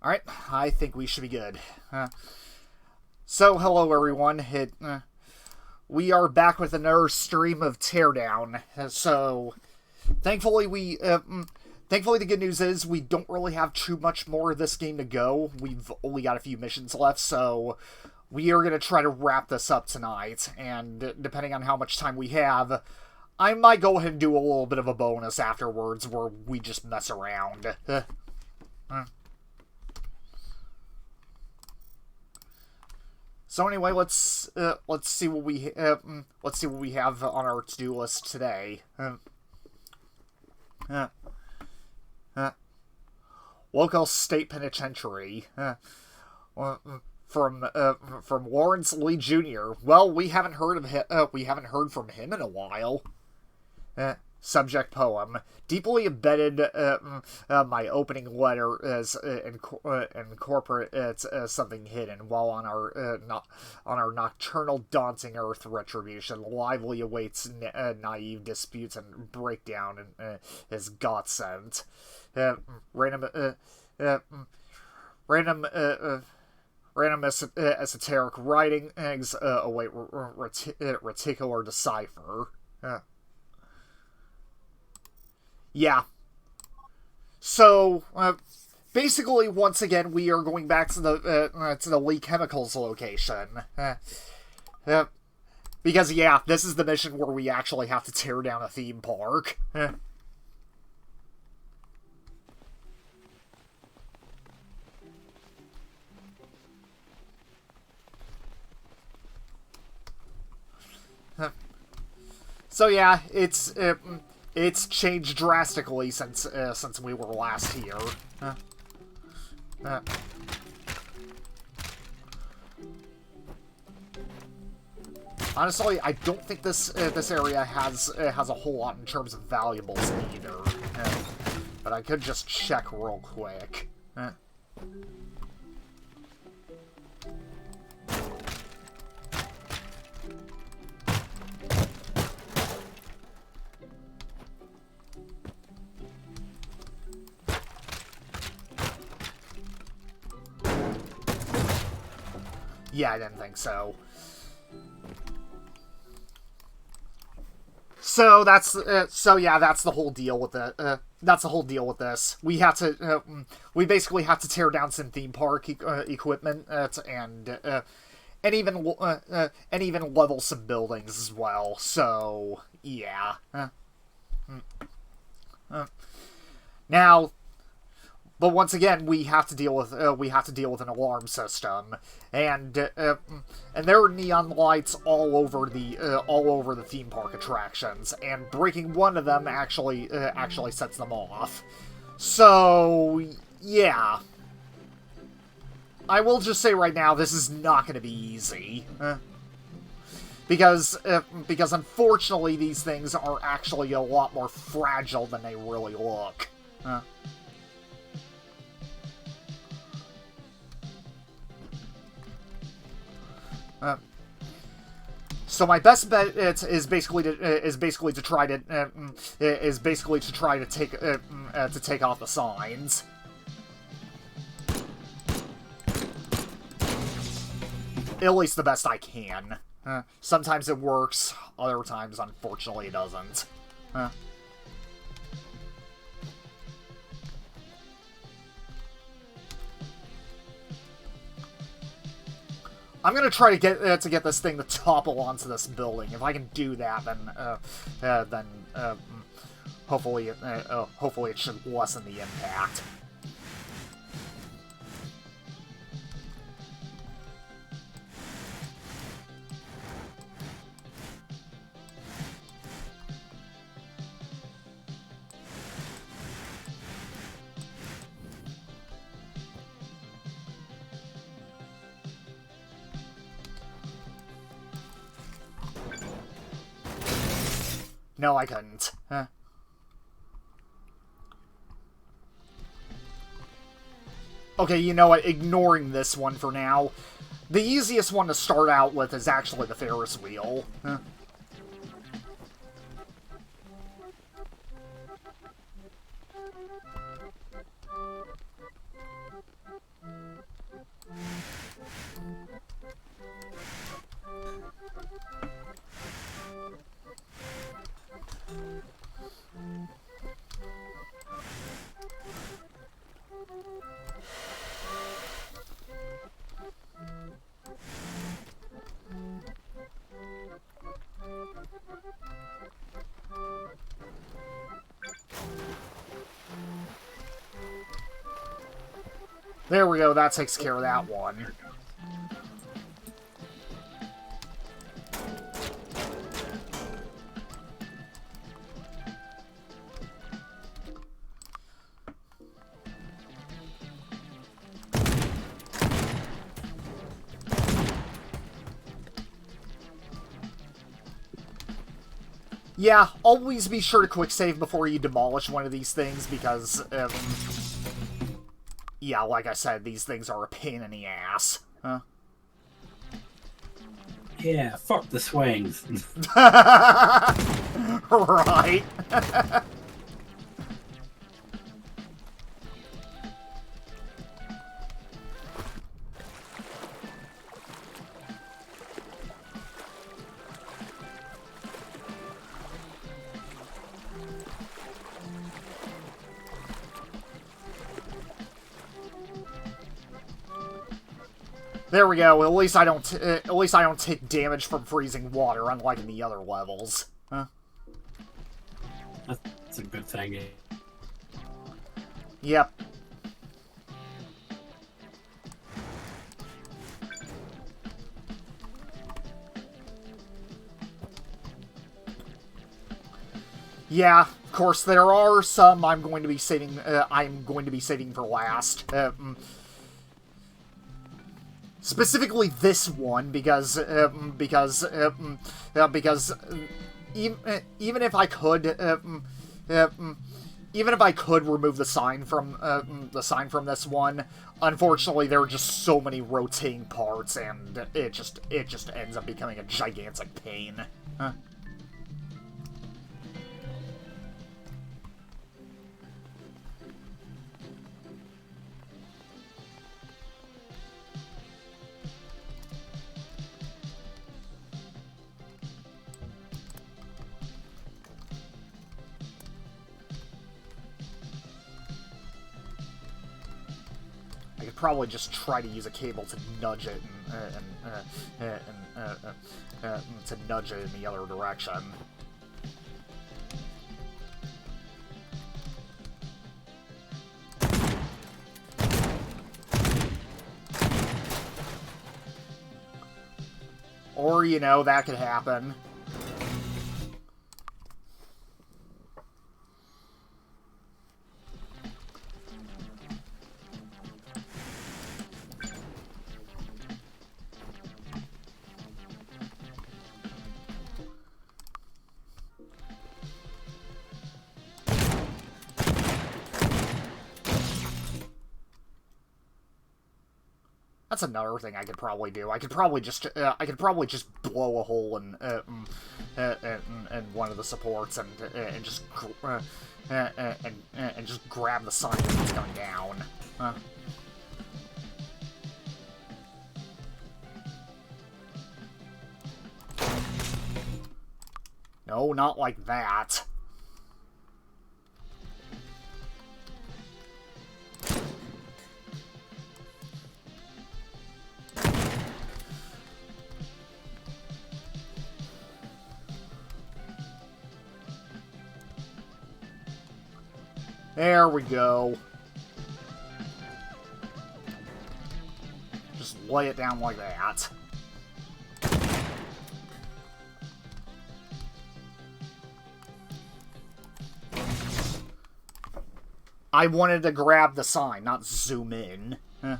Alright, I think we should be good. So, hello everyone. We are back with another stream of Teardown. Thankfully the good news is we don't really have too much more of this game to go. We've only got a few missions left, so we are going to try to wrap this up tonight. And depending on how much time we have, I might go ahead and do a little bit of a bonus afterwards where we just mess around. So anyway, let's see what we have on our to-do list today. Local State Penitentiary. From Lawrence Lee Jr. Well, we haven't heard of him. We haven't heard from him in a while. Subject poem. Deeply embedded my opening letter as incorporates something hidden, while on our nocturnal daunting earth retribution lively awaits naive disputes and breakdown in his godsend. Random esoteric writings await reticular decipher. Yeah. So, basically, once again, we are going back to the Lee Chemicals location. Because, yeah, this is the mission where we actually have to tear down a theme park. So, yeah, it's changed drastically since we were last here. Honestly, I don't think this area has a whole lot in terms of valuables either. But I could just check real quick. Yeah, I didn't think so. So that's the whole deal with it. That's the whole deal with this. We basically have to tear down some theme park equipment and even level some buildings as well. So yeah. Now. But once again, we have to deal with an alarm system, and there are neon lights all over the theme park attractions, and breaking one of them actually sets them off. So yeah, I will just say right now, this is not going to be easy, because unfortunately these things are actually a lot more fragile than they really look. So my best bet is basically to try to take off the signs. At least the best I can. Sometimes it works, other times unfortunately it doesn't. I'm gonna try to get this thing to topple onto this building. If I can do that, then hopefully it should lessen the impact. No, I couldn't. Okay, you know what? Ignoring this one for now. The easiest one to start out with is actually the Ferris wheel. There we go, that takes care of that one. Yeah, always be sure to quick save before you demolish one of these things, because, yeah, like I said, these things are a pain in the ass. Huh? Yeah, fuck the swings. Right. There we go. At least I don't take damage from freezing water, unlike in the other levels. Huh? That's a good thing. Yep. Yeah, of course there are some I'm going to be saving. For last. Specifically this one, because even if I could, even if I could remove the sign from this one, unfortunately there are just so many rotating parts, and it just ends up becoming a gigantic pain. Huh. I could probably just try to use a cable to nudge it to nudge it in the other direction. Or, you know, that could happen. That's another thing I could probably do. I could probably just blow a hole in one of the supports and just grab the sign when it's going down. No, not like that. There we go. Just lay it down like that. I wanted to grab the sign, not zoom in. Huh.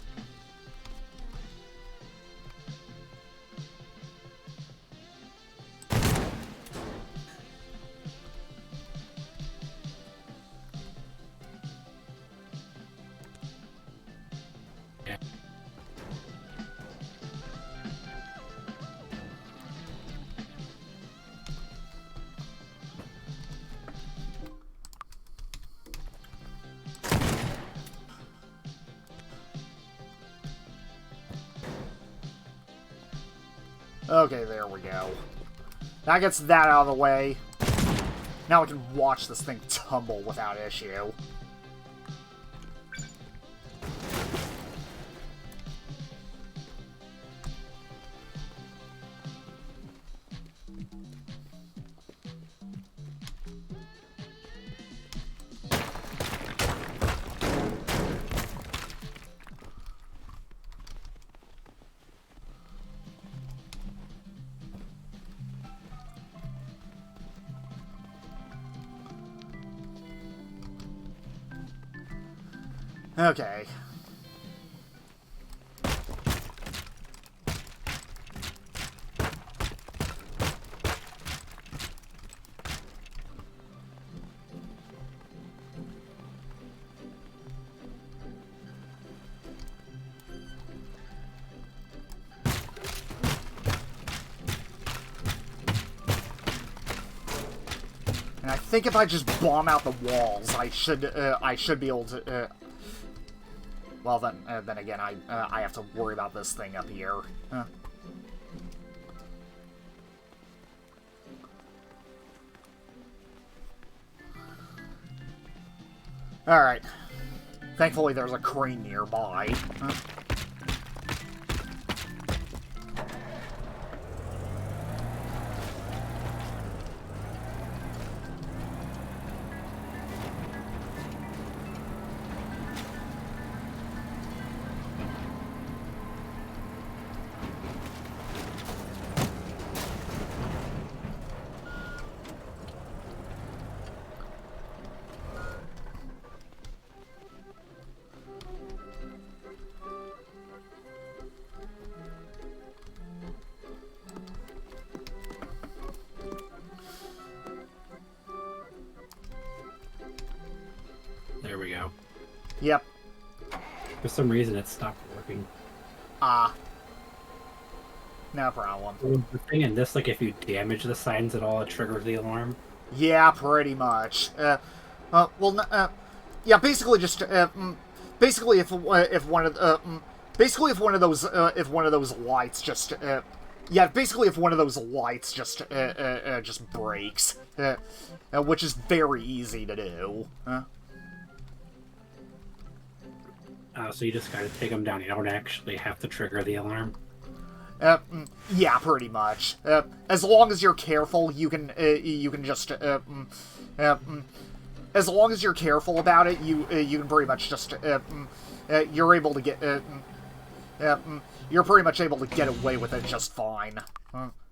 Okay, there we go. That gets that out of the way. Now I can watch this thing tumble without issue. Okay. And I think if I just bomb out the walls, I should be able to. Well, then again, I have to worry about this thing up here. Huh. All right. Thankfully, there's a crane nearby. Huh. There we go. Yep. For some reason, it stopped working. No problem. The thing in this, like, if you damage the signs at all, it triggers the alarm. Yeah, pretty much. Yeah, basically just, basically if one of, basically if one of those lights just, yeah, basically if one of those lights just breaks, which is very easy to do. So you just gotta take them down. You don't actually have to trigger the alarm. Yeah, pretty much. As long as you're careful, you can just, as long as you're careful about it, you can pretty much just, you're able to get, you're pretty much able to get away with it just fine.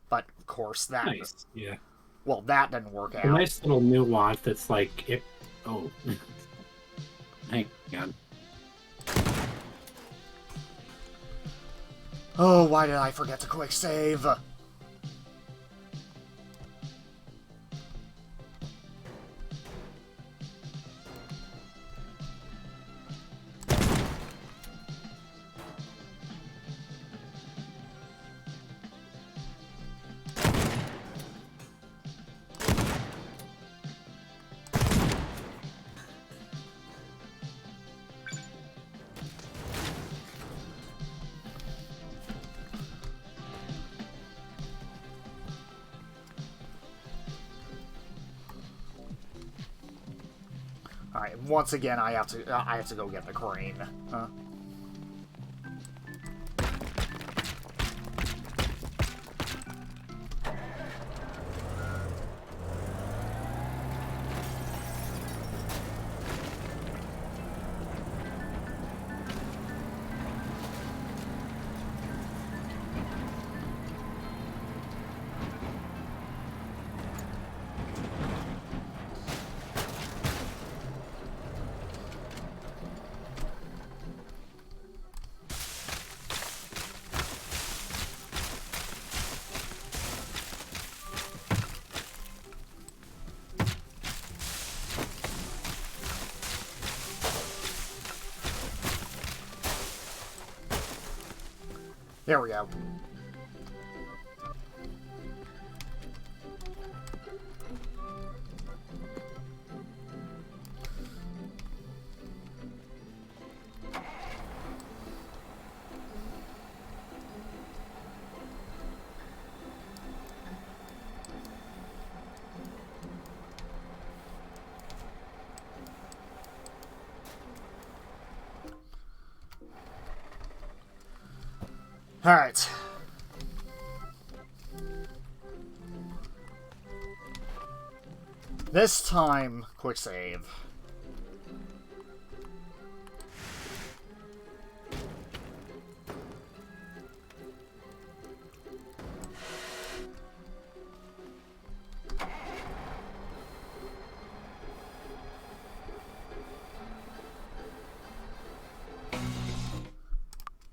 But, of course, that... Nice, yeah. Well, that didn't work out. A nice little nuance that's like, it... Oh. Hang on. Oh, why did I forget to quick save? Alright, once again, I have to go get the crane. There we go. Alright. This time, quick save.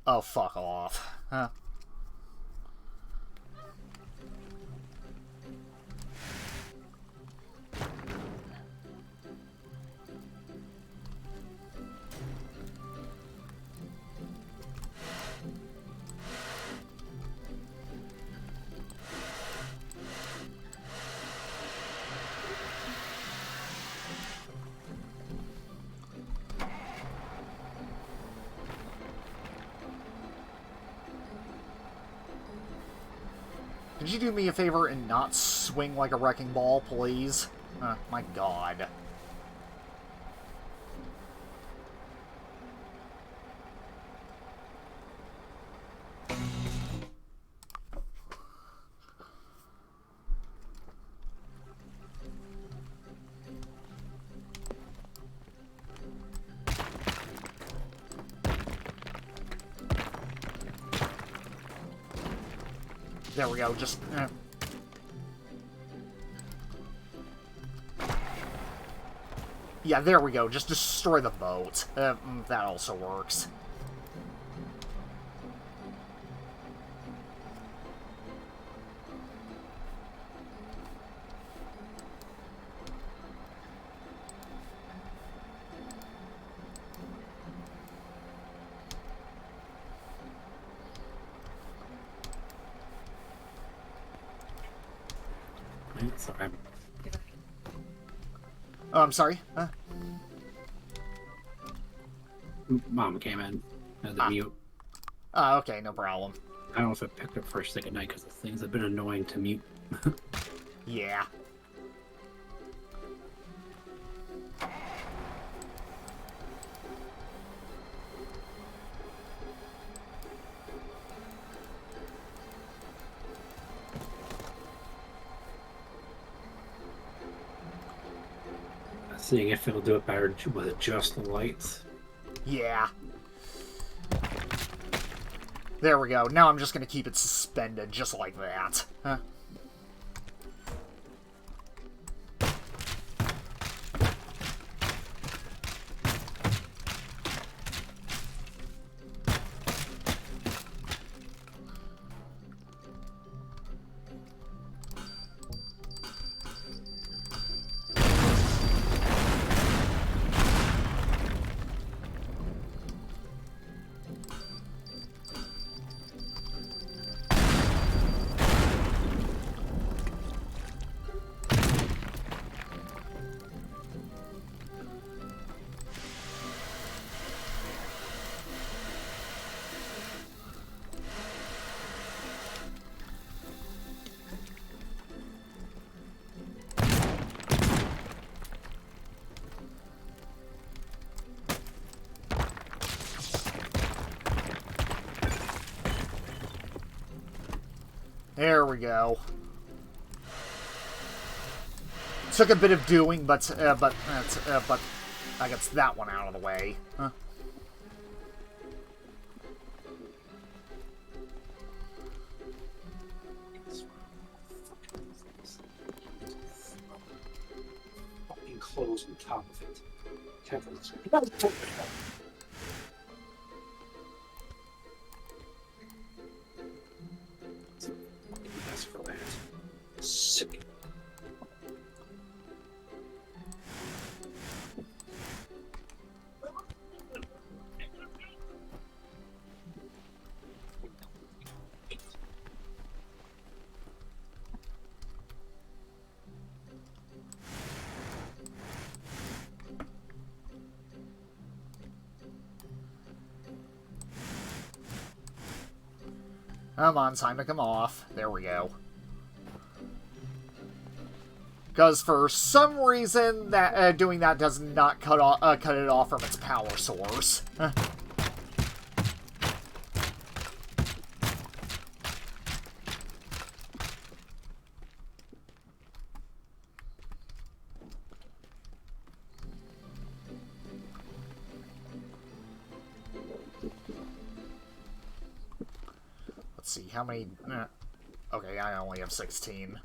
Oh, fuck off. Huh. Could you do me a favor and not swing like a wrecking ball, please? My god. There we go, just... Yeah, there we go, just destroy the boat. That also works. Sorry. Oh, I'm sorry? Mom came in. Had the mute. Okay, no problem. I don't know if it picked up first thing at night because the things have been annoying to mute. Yeah. Seeing if it'll do it better with just the lights. Yeah. There we go. Now I'm just gonna keep it suspended just like that. There we go. Took a bit of doing, but I got that one out of the way. Fucking close on top of it. Careful. For that. Sick. Come on, time to come off. There we go. Because for some reason, that doing that does not cut it off from its power source. how many... okay, I only have 16.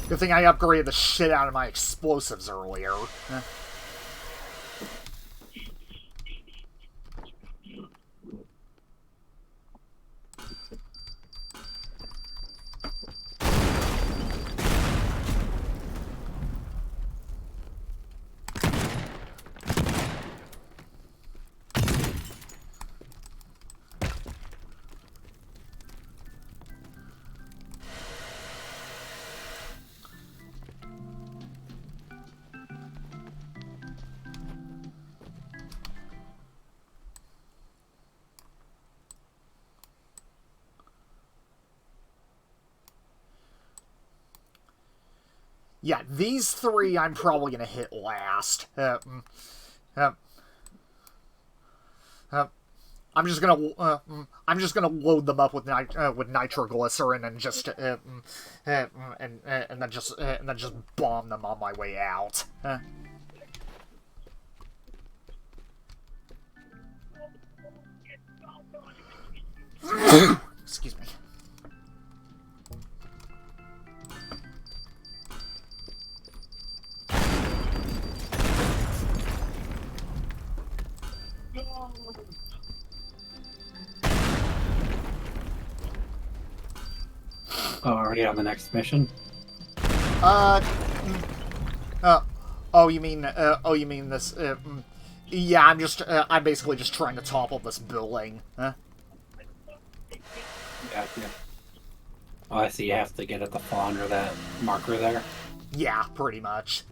Good thing I upgraded the shit out of my explosives earlier. Yeah, these three I'm probably gonna hit last. I'm just gonna load them up with nitroglycerin and just and then just bomb them on my way out. Excuse me. Oh, already on the next mission? Oh, you mean this? Yeah, I'm basically just trying to topple this building. Yeah. Oh, I see. You have to get it to fall under that marker there. Yeah, pretty much.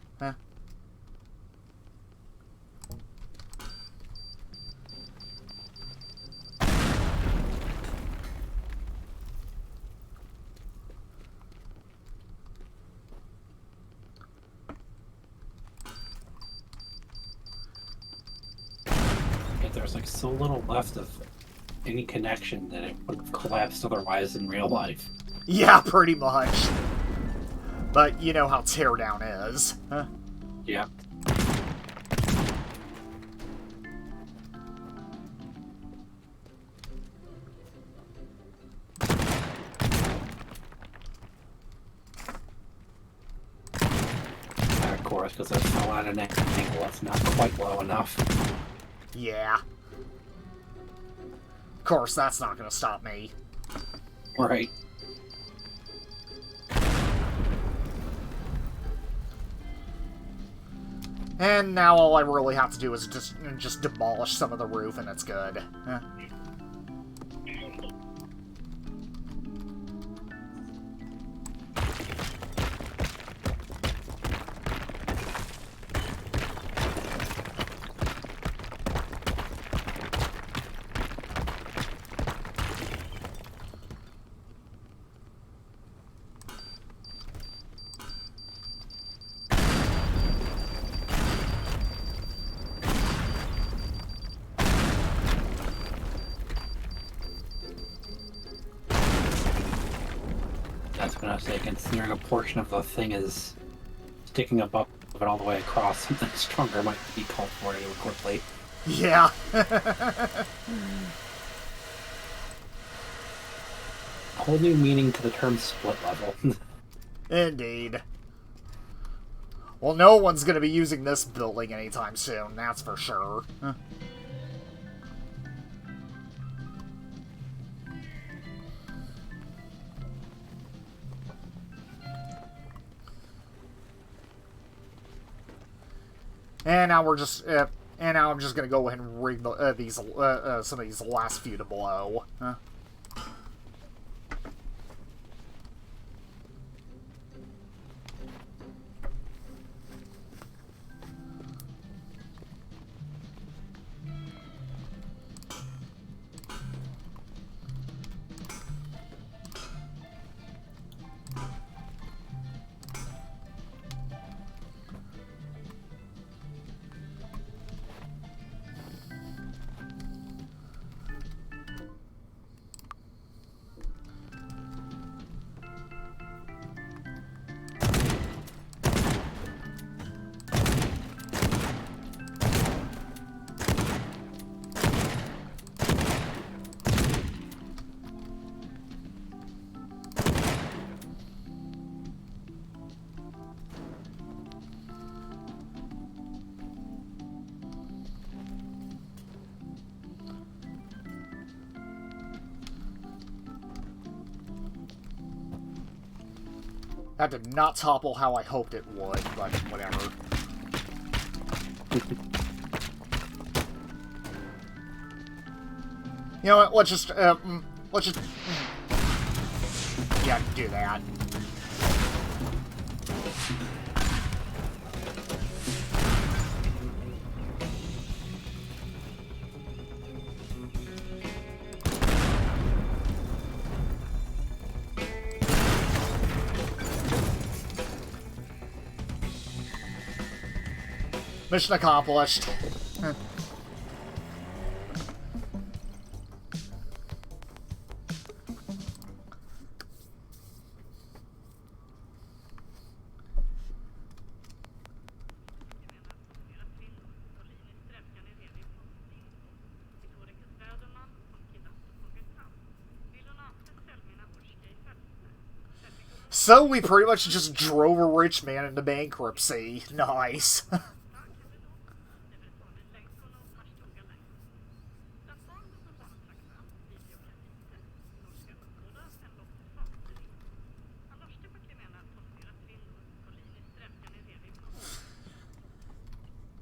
There's like so little left of any connection that it would have collapsed otherwise in real life. Yeah, pretty much. But you know how Teardown is. Yeah. Of course, because that's fell at an angle that's not quite low enough. Yeah. Of course, that's not gonna stop me. Right. And now all I really have to do is just demolish some of the roof and it's good. That's what I was saying, considering a portion of the thing is sticking above it all the way across, something stronger might be called for you quickly. Yeah. A whole new meaning to the term split level. Indeed. Well, no one's gonna be using this building anytime soon, that's for sure. And now we're just, and now I'm just gonna go ahead and rig the, some of these last few to blow. That did not topple how I hoped it would, but whatever. You know what, let's just, yeah, do that. Mission accomplished. So we pretty much just drove a rich man into bankruptcy. Nice.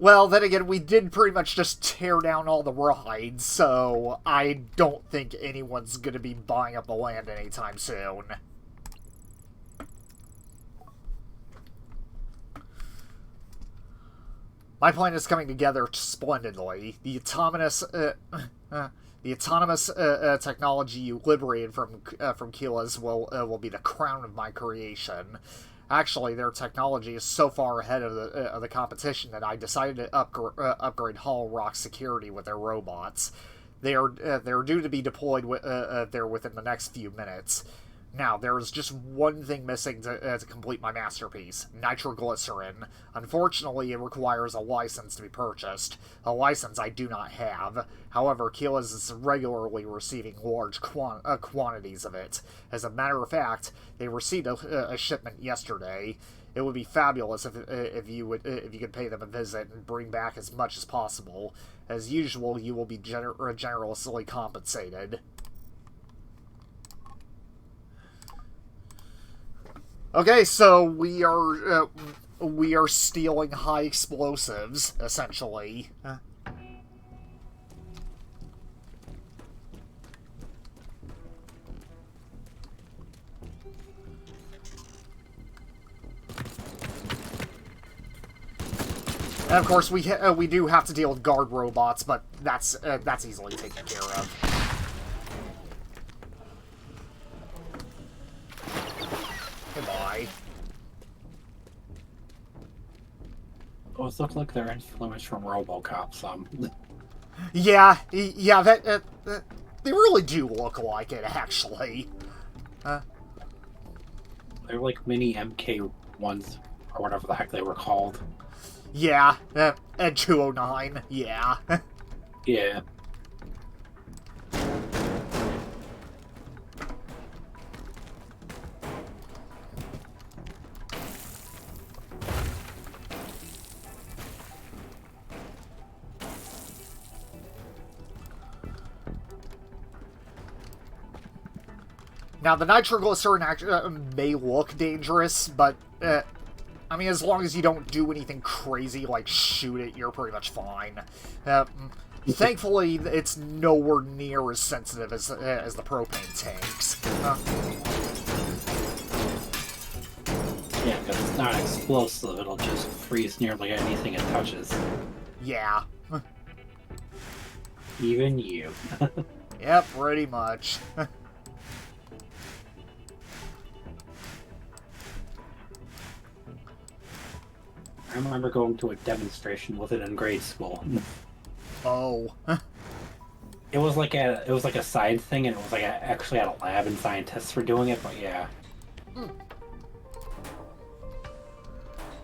Well, then again, we did pretty much just tear down all the rides, so I don't think anyone's going to be buying up the land anytime soon. My plan is coming together splendidly. The autonomous technology you liberated from Keelas will be the crown of my creation. Actually, their technology is so far ahead of the competition that I decided to upgrade Hollow Rock's security with their robots. They're due to be deployed there within the next few minutes. Now, there is just one thing missing to complete my masterpiece: nitroglycerin. Unfortunately, it requires a license to be purchased. A license I do not have. However, Keelas is regularly receiving large quantities of it. As a matter of fact, they received a shipment yesterday. It would be fabulous if you could pay them a visit and bring back as much as possible. As usual, you will be generously compensated. Okay, so we are stealing high explosives, essentially. And of course, we do have to deal with guard robots, but that's easily taken care of. Goodbye. Those look like they're influenced from RoboCop some. Yeah, that they really do look like it, actually. They're like mini MK1s, or whatever the heck they were called. Yeah, Ed 209, yeah. Yeah. Now, the nitroglycerin may look dangerous, but, I mean, as long as you don't do anything crazy like shoot it, you're pretty much fine. Thankfully, it's nowhere near as sensitive as the propane tanks. Yeah, because it's not explosive, it'll just freeze nearly anything it touches. Yeah. Even you. Yep, pretty much. I remember going to a demonstration with it in grade school. Oh. It was like a side thing, and it was like actually at a lab, and scientists were doing it. But yeah,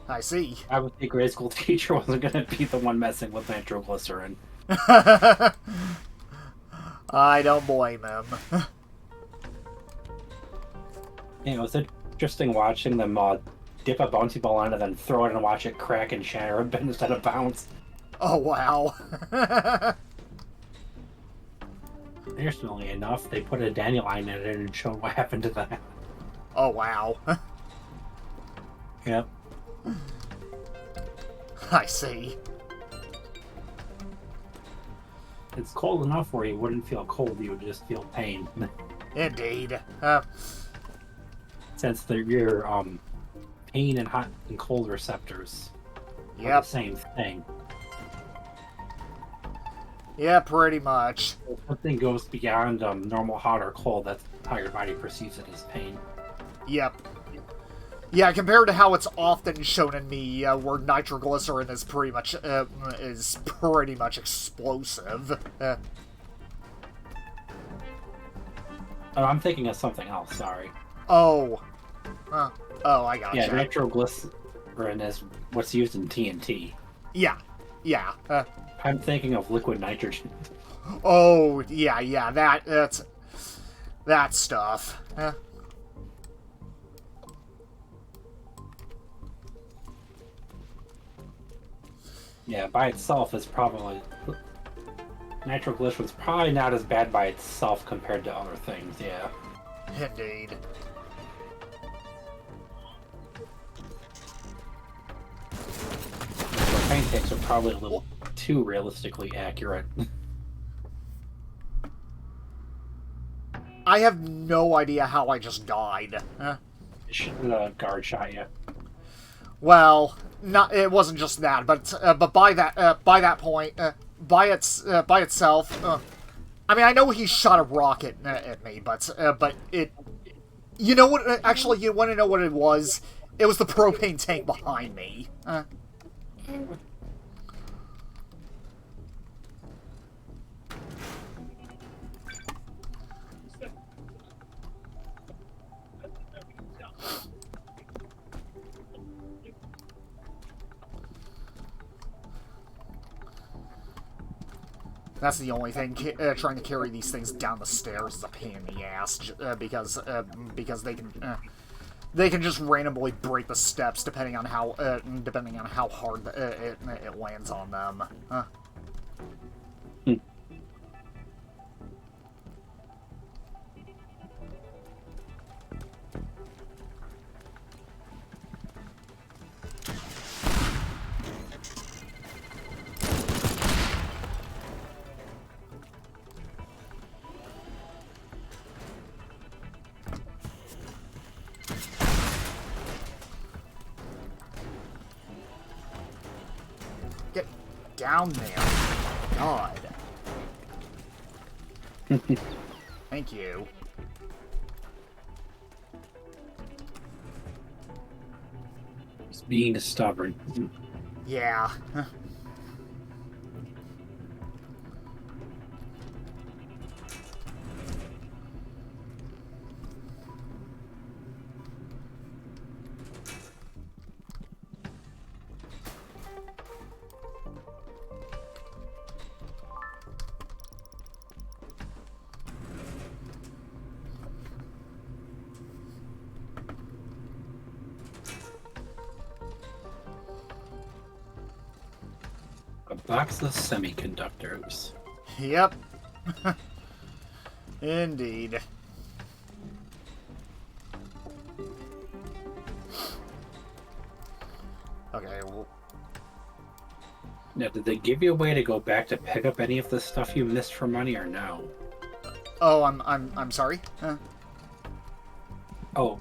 I see. I would think grade school teacher wasn't going to be the one messing with nitroglycerin. I don't blame him. It was interesting watching them dip a bouncy ball on it, then throw it and watch it crack and shatter a bit instead of bounce. Oh, wow. Interestingly enough, they put a dandelion in it and showed what happened to that. Oh, wow. Yep. I see. It's cold enough where you wouldn't feel cold, you would just feel pain. Indeed. Since your pain and hot and cold receptors are the Yep. same thing. Yeah, pretty much. If something goes beyond normal hot or cold, that's how your body perceives it as pain. Yep. Yeah, compared to how it's often shown in me, where nitroglycerin is pretty much explosive. Oh, I'm thinking of something else, sorry. Oh. Oh, I gotcha. Yeah, nitroglycerin is what's used in TNT. Yeah. Yeah. I'm thinking of liquid nitrogen. Oh, yeah, that's that stuff. Yeah, by itself is probably... Nitroglycerin's probably not as bad by itself compared to other things, yeah. Indeed. Propane tanks are probably a little too realistically accurate. I have no idea how I just died. Should have guard shot you. Well, it wasn't just that, but by that point, by itself, I mean, I know he shot a rocket at me, but it, you know what? Actually, you want to know what it was? It was the propane tank behind me. That's the only thing. Trying to carry these things down the stairs is a pain in the ass, because they can just randomly break the steps depending on how hard it lands on them. Get down there. God. Thank you. Just being stubborn. Yeah. A box of semiconductors. Yep. Indeed. Okay, well... Now, did they give you a way to go back to pick up any of the stuff you missed for money, or no? Oh, I'm sorry? Oh,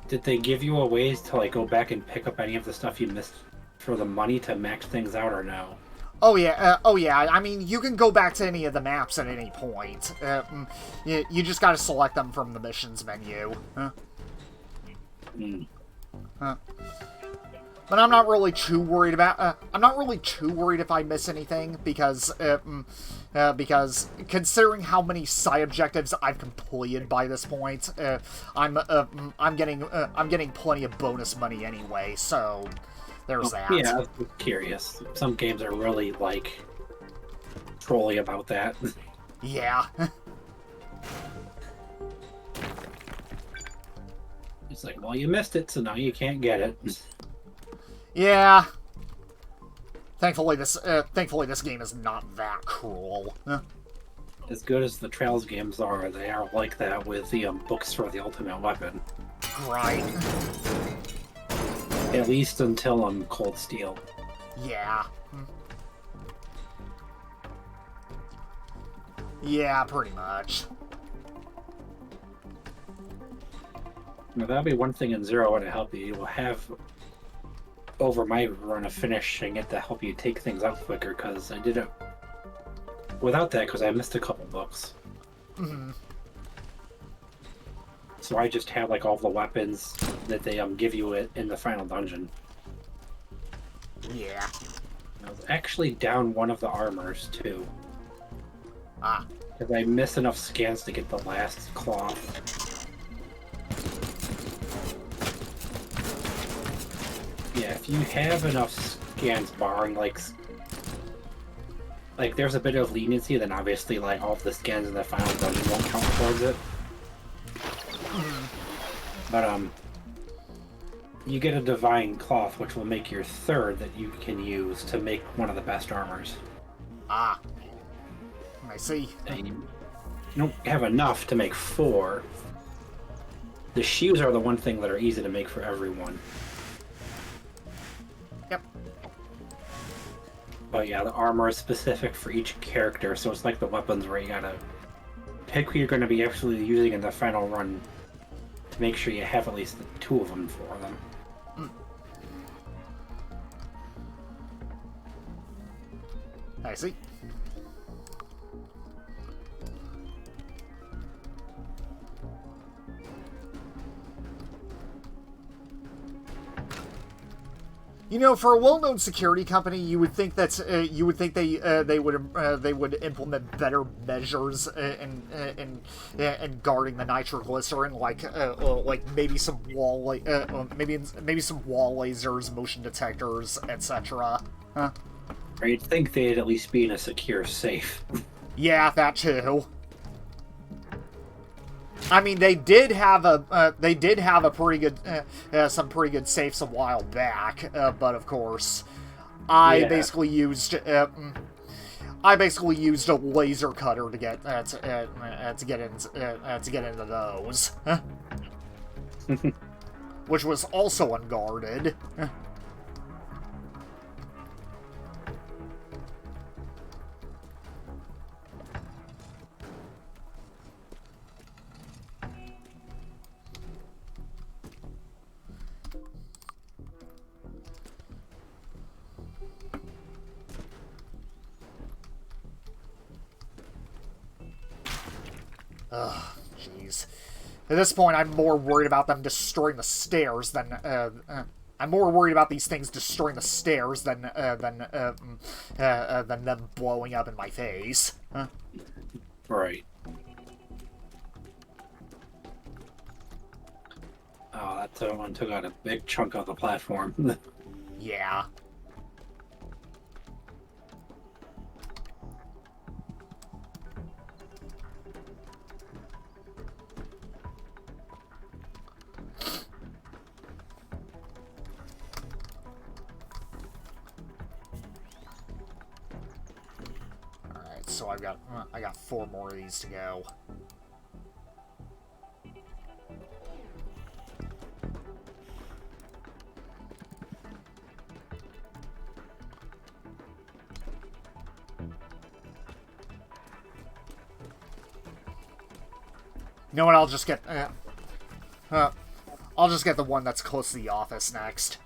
did they give you a ways to, like, go back and pick up any of the stuff you missed for the money to max things out, or no? Oh yeah, I mean, you can go back to any of the maps at any point. You just gotta select them from the missions menu. But I'm not really too worried about, I'm not really too worried if I miss anything, because considering how many side objectives I've completed by this point, I'm getting plenty of bonus money anyway, so there's that. Yeah, I was curious. Some games are really, like, trolly about that. Yeah. It's like, well, you missed it, so now you can't get it. Yeah. Thankfully, this game is not that cruel. As good as the Trails games are, they are like that with the books for the Ultimate Weapon. Right. At least until I'm Cold Steel. Yeah. Yeah, pretty much. Now, that'll be one thing in Zero to help you. You will have, over my run of finishing it, to help you take things out quicker, because I did it without that, because I missed a couple books. Mm-hmm. So I just have like all the weapons that they give you in the final dungeon. Yeah. I was actually down one of the armors too. Ah. Because I missed enough scans to get the last cloth. Yeah, if you have enough scans barring like there's a bit of leniency, then obviously like all of the scans in the final dungeon won't count towards it. But you get a divine cloth, which will make your third that you can use to make one of the best armors. Ah. I see. And you don't have enough to make 4. The shoes are the one thing that are easy to make for everyone. Yep. But yeah, the armor is specific for each character, so it's like the weapons where you gotta pick who you're going to be actually using in the final run to make sure you have at least 2 of them for them. I see. You know, for a well-known security company, you would think that's they would implement better measures in guarding the nitroglycerin, like maybe some maybe some wall lasers, motion detectors, etc. Huh? Or you'd think they'd at least be in a secure safe. Yeah, that too. I mean, they did have a pretty good some pretty good safes a while back, but of course, I basically used a laser cutter to get into those, which was also unguarded. Ugh, jeez. At this point, I'm more worried about them destroying the stairs than, I'm more worried about these things destroying the stairs than them blowing up in my face. Right. Oh, that one took out a big chunk of the platform. Yeah. So I got 4 more of these to go. You know what? I'll just get the one that's close to the office next.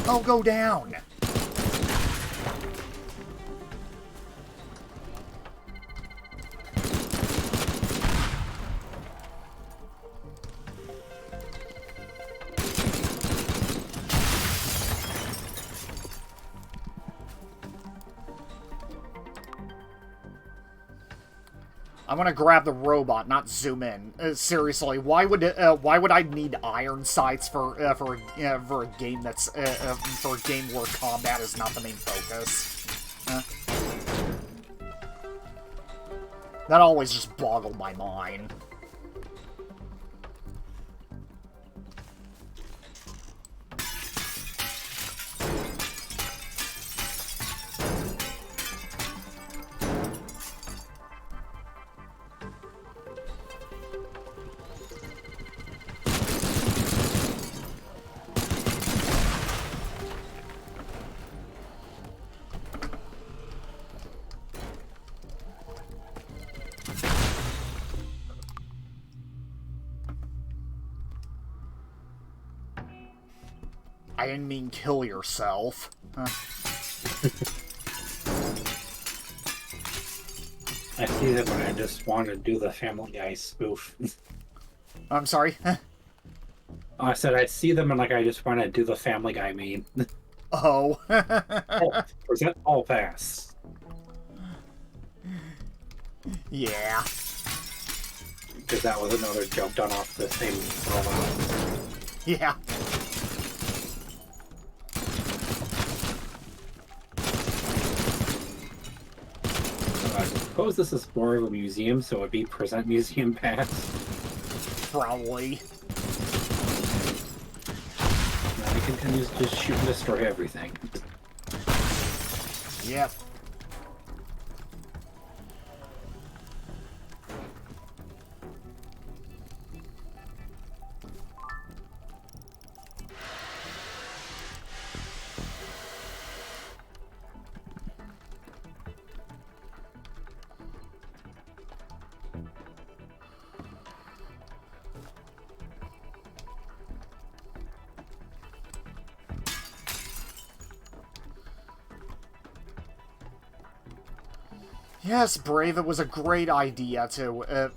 Oh, go down! I want to grab the robot, not zoom in. Seriously, why would I need iron sights for a game that's for a game where combat is not the main focus? That always just boggled my mind. I didn't mean kill yourself. Huh. I see that when I just want to do the Family Guy spoof. I'm sorry? I said I see them and like I just want to do the Family Guy meme. Oh. Present all pass. Yeah. Because that was another joke done off the same robot. Yeah. I suppose this is more of a museum, so it'd be present museum pass. Probably. Now he continues to just shoot and destroy everything. Yep. Yes, Brave, it was a great idea to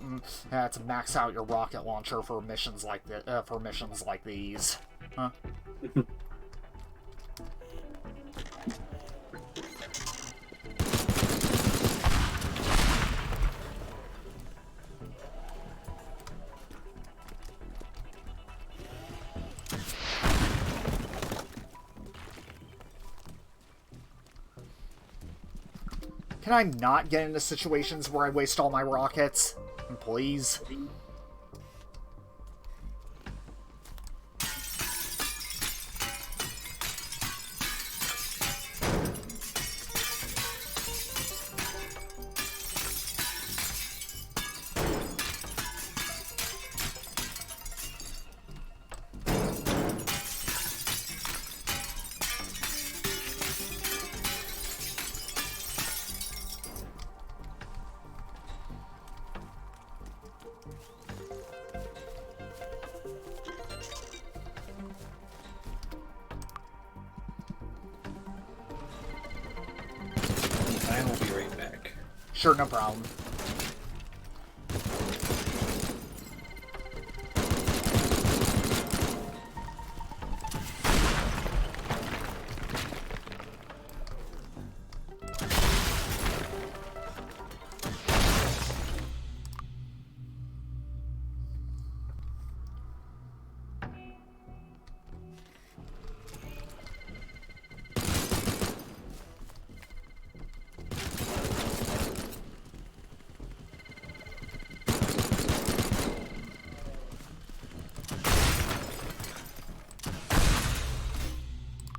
max out your rocket launcher for missions like these. Huh? Can I not get into situations where I waste all my rockets? Please? I will be right back. Sure, no problem.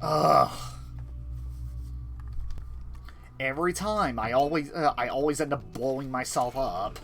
Ugh. Every time, I always end up blowing myself up.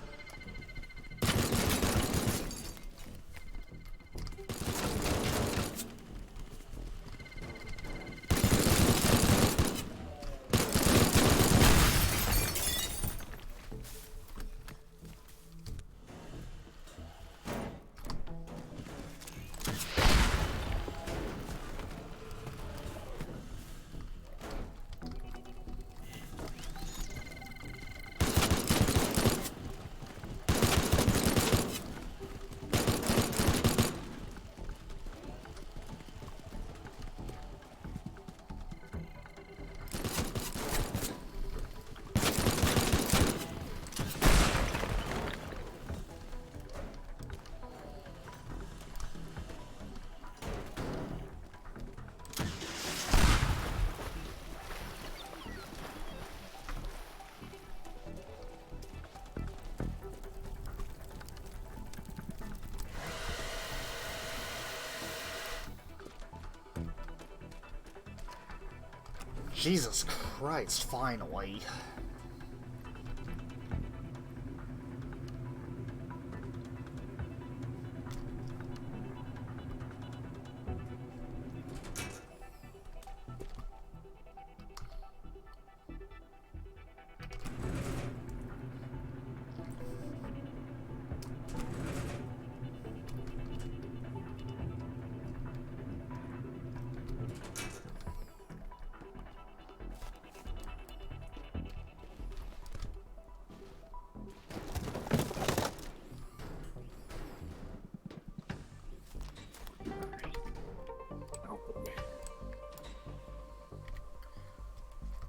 Jesus Christ, finally.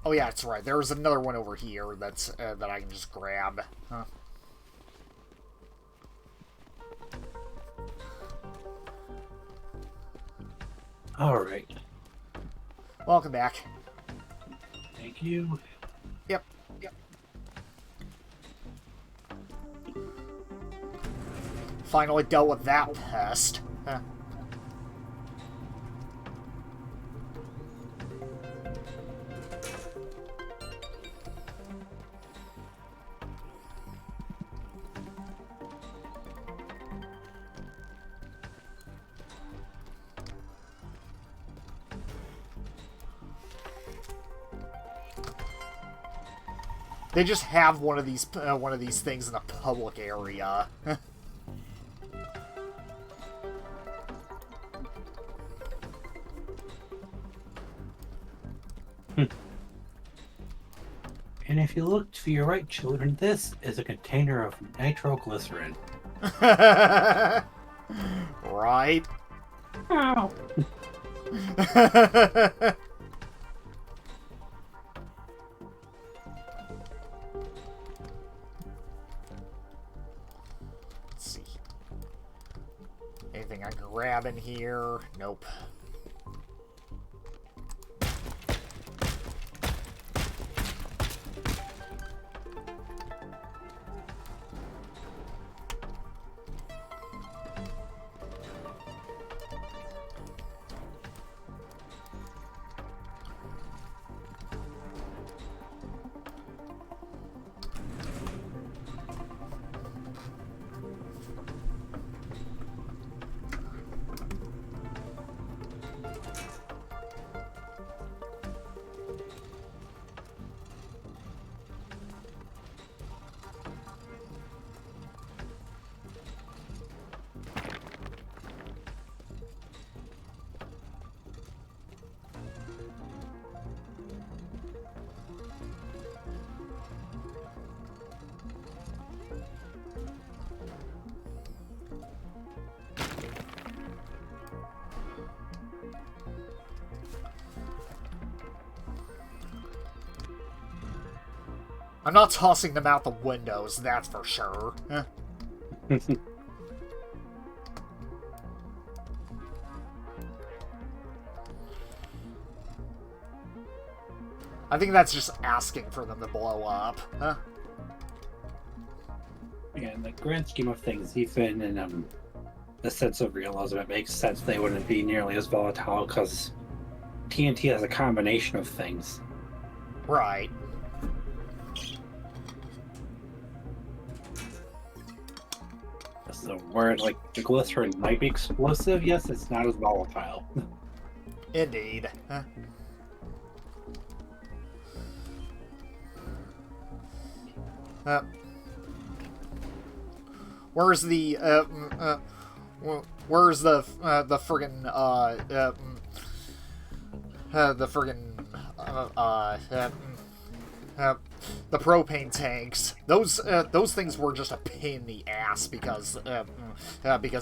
Oh yeah, that's right. There's another one over here that's that I can just grab. Huh. All right. Welcome back. Thank you. Yep. Finally dealt with that pest. Huh. They just have one of these things in a public area. And if you look to your right, children, this is a container of nitroglycerin. Right? Ow. Let's see. Anything I can grab in here? Nope. I'm not tossing them out the windows, that's for sure. I think that's just asking for them to blow up. Yeah, in the grand scheme of things, even in the sense of realism, it makes sense they wouldn't be nearly as volatile because TNT has a combination of things. Right. So where like the glycerin might be explosive, yes, it's not as volatile. Indeed. Where's the where's the friggin' the friggin' the propane tanks? Those things were just a pain in the ass because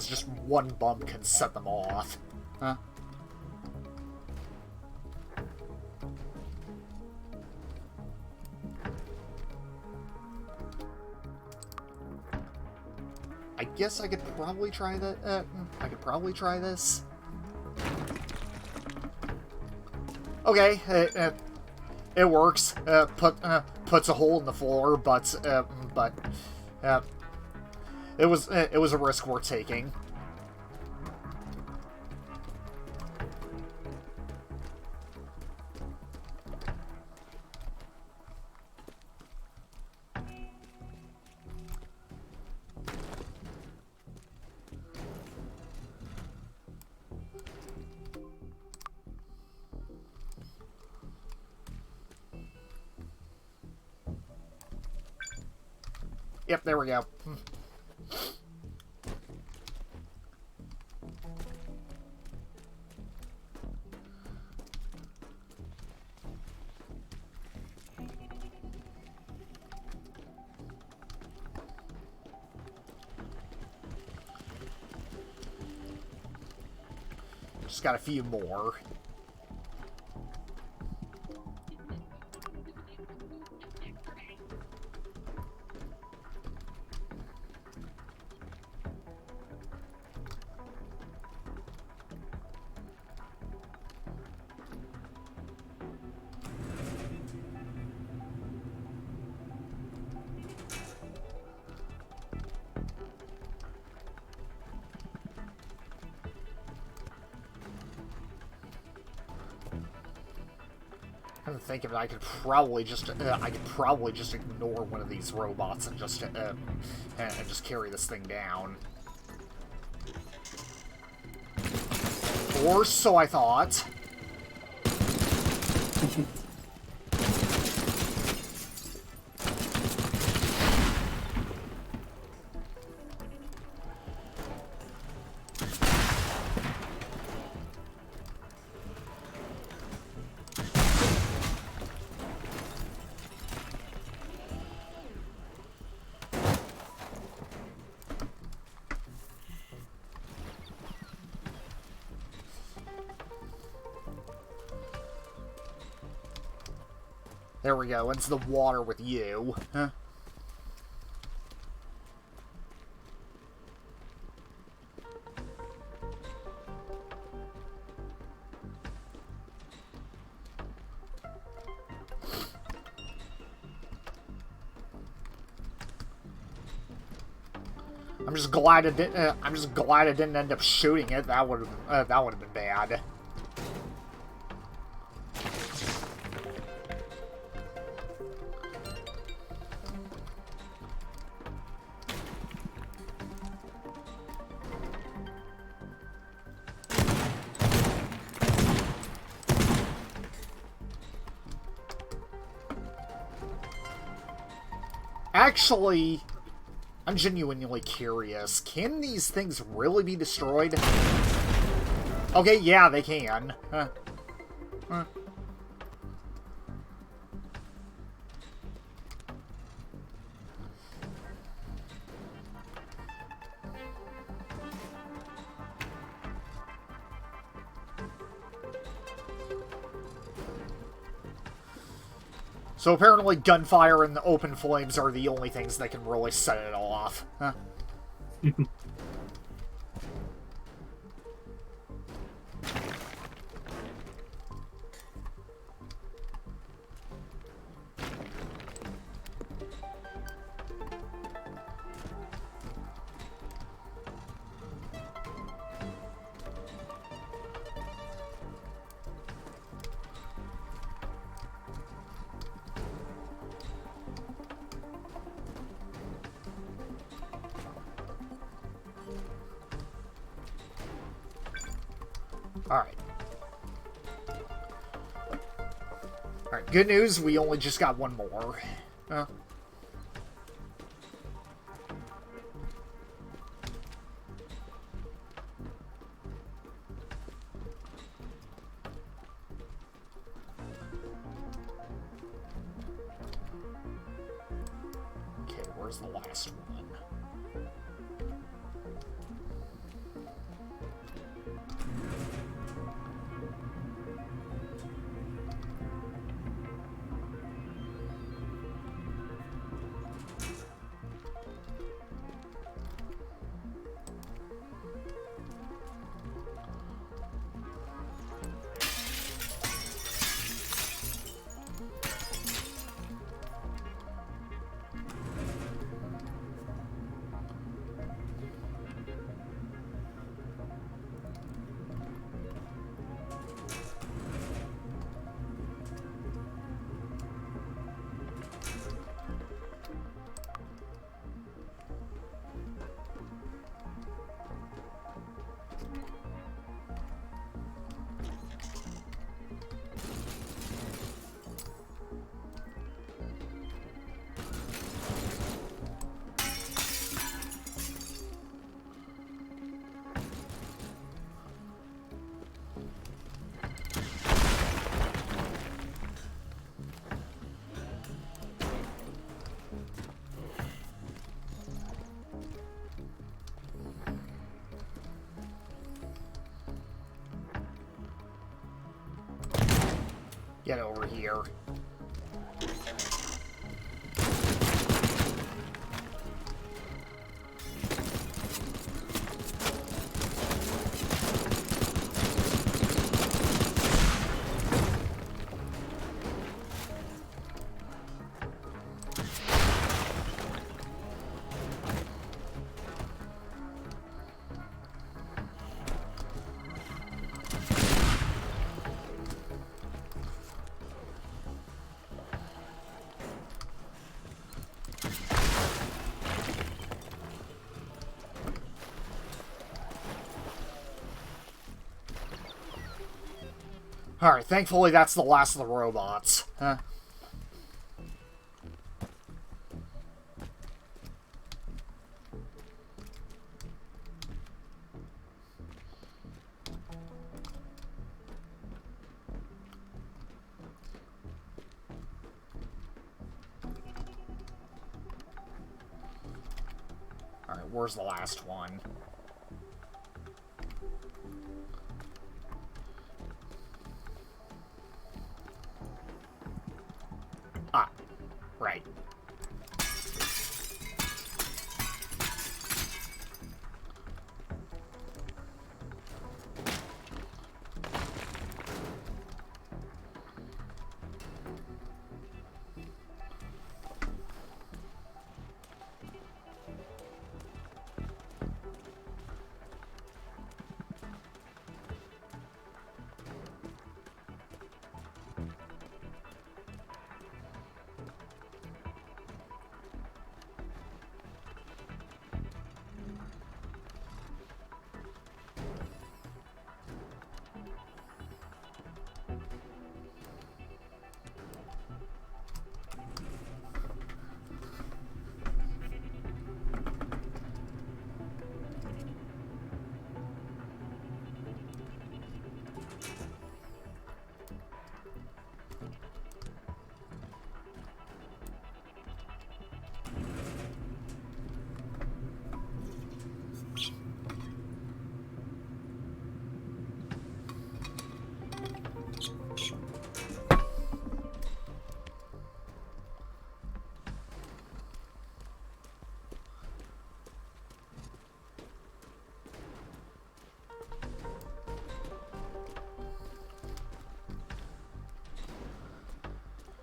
just one bump can set them off. I guess I could probably try that. I could probably try this. Okay, it works. Puts a hole in the floor, but it was a risk worth taking. Yep, there we go. Just got a few more. I'm thinking I could probably just ignore one of these robots and just carry this thing down. Or so I thought. There we go, into the water with you. Huh? I'm just glad it didn't end up shooting it. That would have been bad. Actually, I'm genuinely curious. Can these things really be destroyed? Okay, yeah, they can. Huh. Huh. So apparently gunfire and the open flames are the only things that can really set it off. Huh. Alright. Alright, good news, we only just got one more. Okay, where's the last one? Get over here. Alright, thankfully that's the last of the robots. Huh? Alright, where's the last one? Ah, right.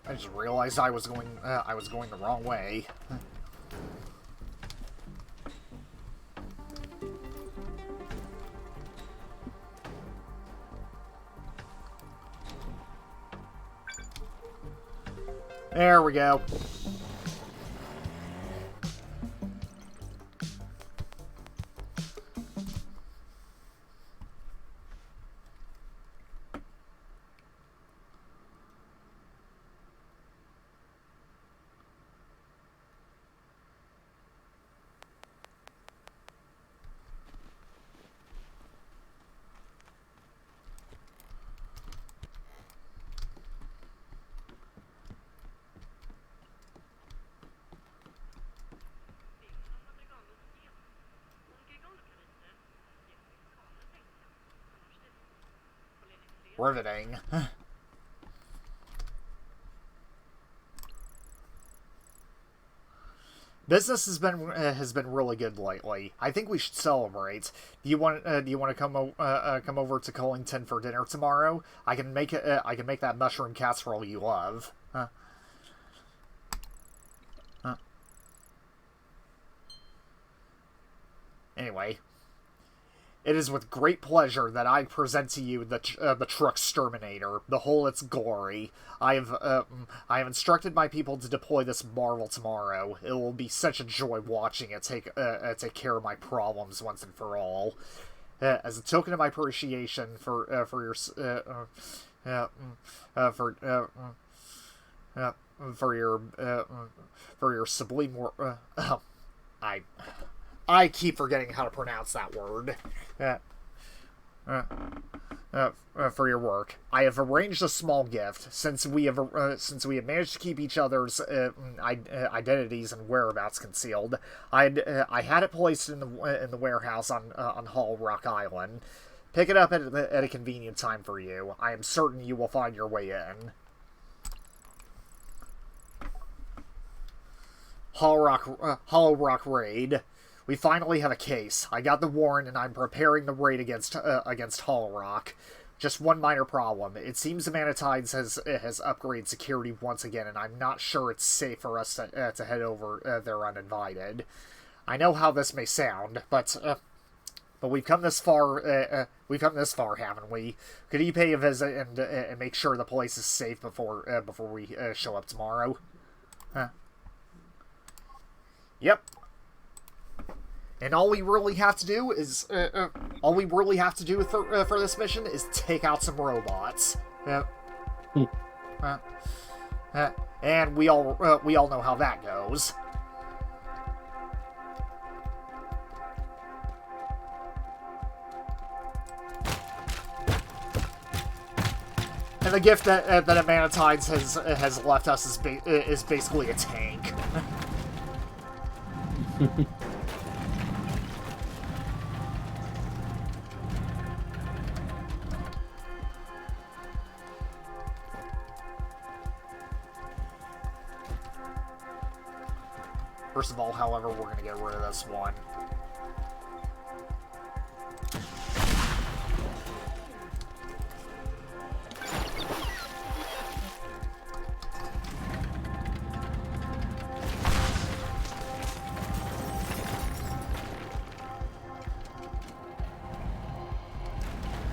I just realized I was going the wrong way. There we go. Riveting. Business has been really good lately. I think we should celebrate. Do you want to come over to Collington for dinner tomorrow? I can make that mushroom casserole you love. Huh? Huh? Anyway. It is with great pleasure that I present to you the Trucksterminator, behold its glory. I have instructed my people to deploy this marvel tomorrow. It will be such a joy watching it take care of my problems once and for all. As a token of my appreciation for your for your sublime work. I keep forgetting how to pronounce that word. For your work, I have arranged a small gift. Since we have managed to keep each other's identities and whereabouts concealed, I had it placed in the warehouse on Hull Rock Island. Pick it up at a convenient time for you. I am certain you will find your way in. Hollow Rock raid. We finally have a case. I got the warrant and I'm preparing the raid against Hollow Rock. Just one minor problem. It seems the Manatides has upgraded security once again, and I'm not sure it's safe for us to head over there uninvited. I know how this may sound, but we've come this far. We've come this far, haven't we? Could you pay a visit and make sure the place is safe before we show up tomorrow? Yep. And all we really have to do is for this mission is take out some robots. And we all know how that goes. And the gift that Manatides has left us is basically a tank. First of all, however, we're going to get rid of this one.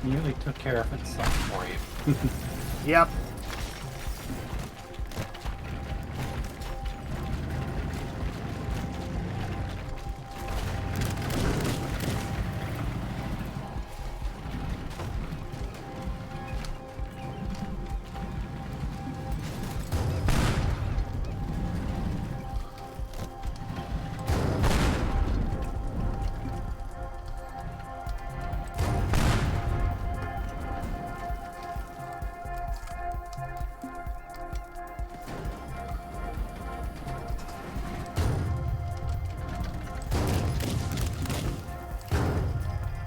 Nearly took care of itself for you. Yep.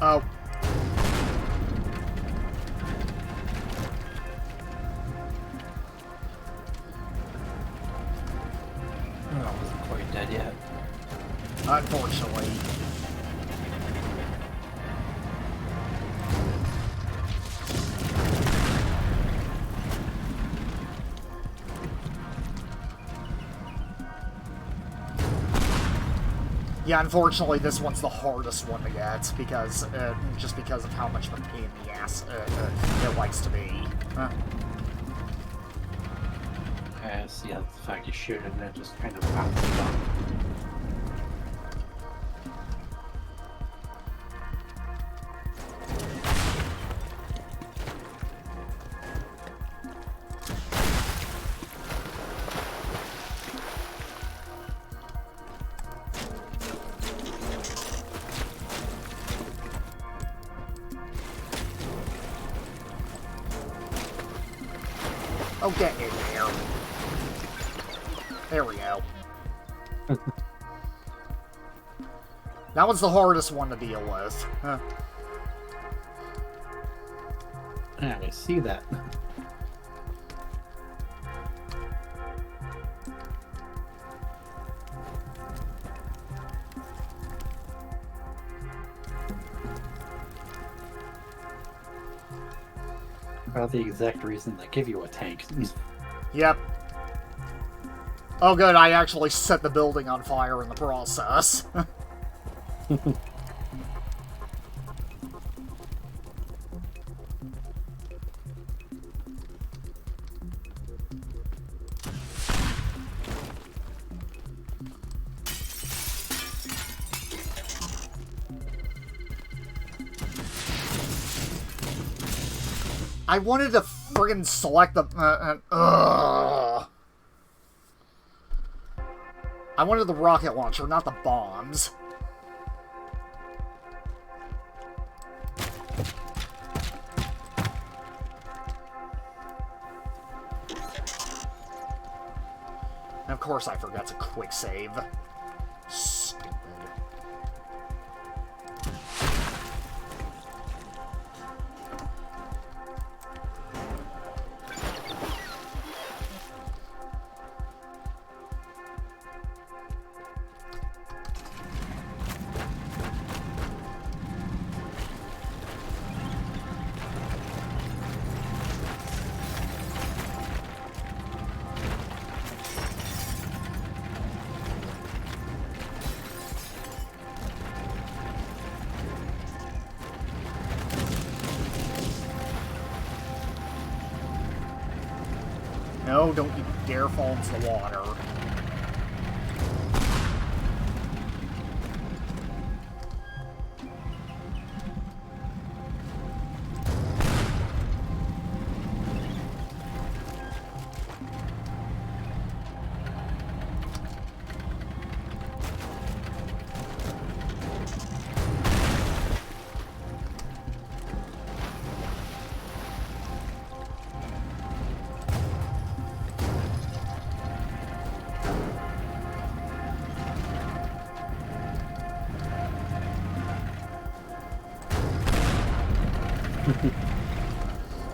Oh. I wasn't quite dead yet. Unfortunately. Yeah, unfortunately, this one's the hardest one to get because just because of how much of a pain in the ass it likes to be. I see how the fact you shoot it and it just kind of bounces off. Oh, get in there. There we go. That one's the hardest one to deal with. Yeah, I see that. About the exact reason they give you a tank. Yep. Oh good, I actually set the building on fire in the process. I wanted to friggin' select the... I wanted the rocket launcher, not the bombs. And of course I forgot to quick save. Stupid. no, don't you dare fall into the water.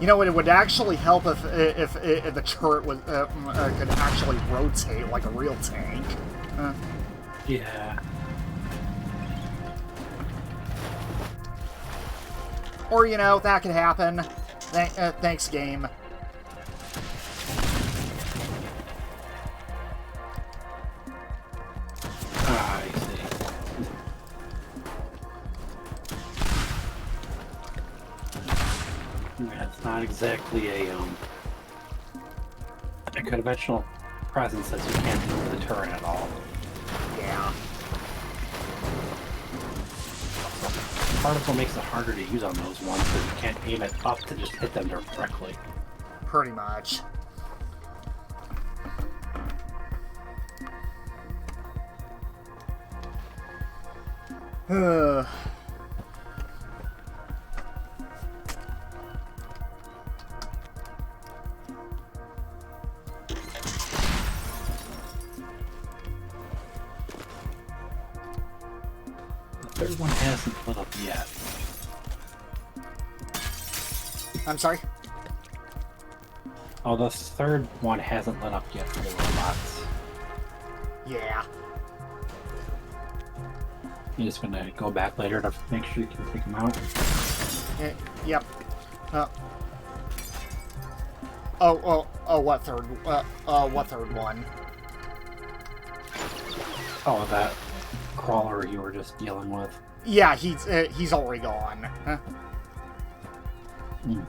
You know, it would actually help if the turret was could actually rotate like a real tank. Yeah. Or, you know, that could happen. Thanks, game. Ah, I see. Yeah, it's not exactly a conventional presence that you can't move the turret at all. Yeah. Part of what makes it harder to use on those ones because you can't aim it up to just hit them directly. Pretty much. The third one hasn't lit up yet. I'm sorry? Oh, the third one hasn't lit up yet for the robots. Yeah. You're just gonna go back later to make sure you can take them out? Yep. What third? What third one? Oh, that crawler you were just dealing with. Yeah, he's already gone. Huh? Mm.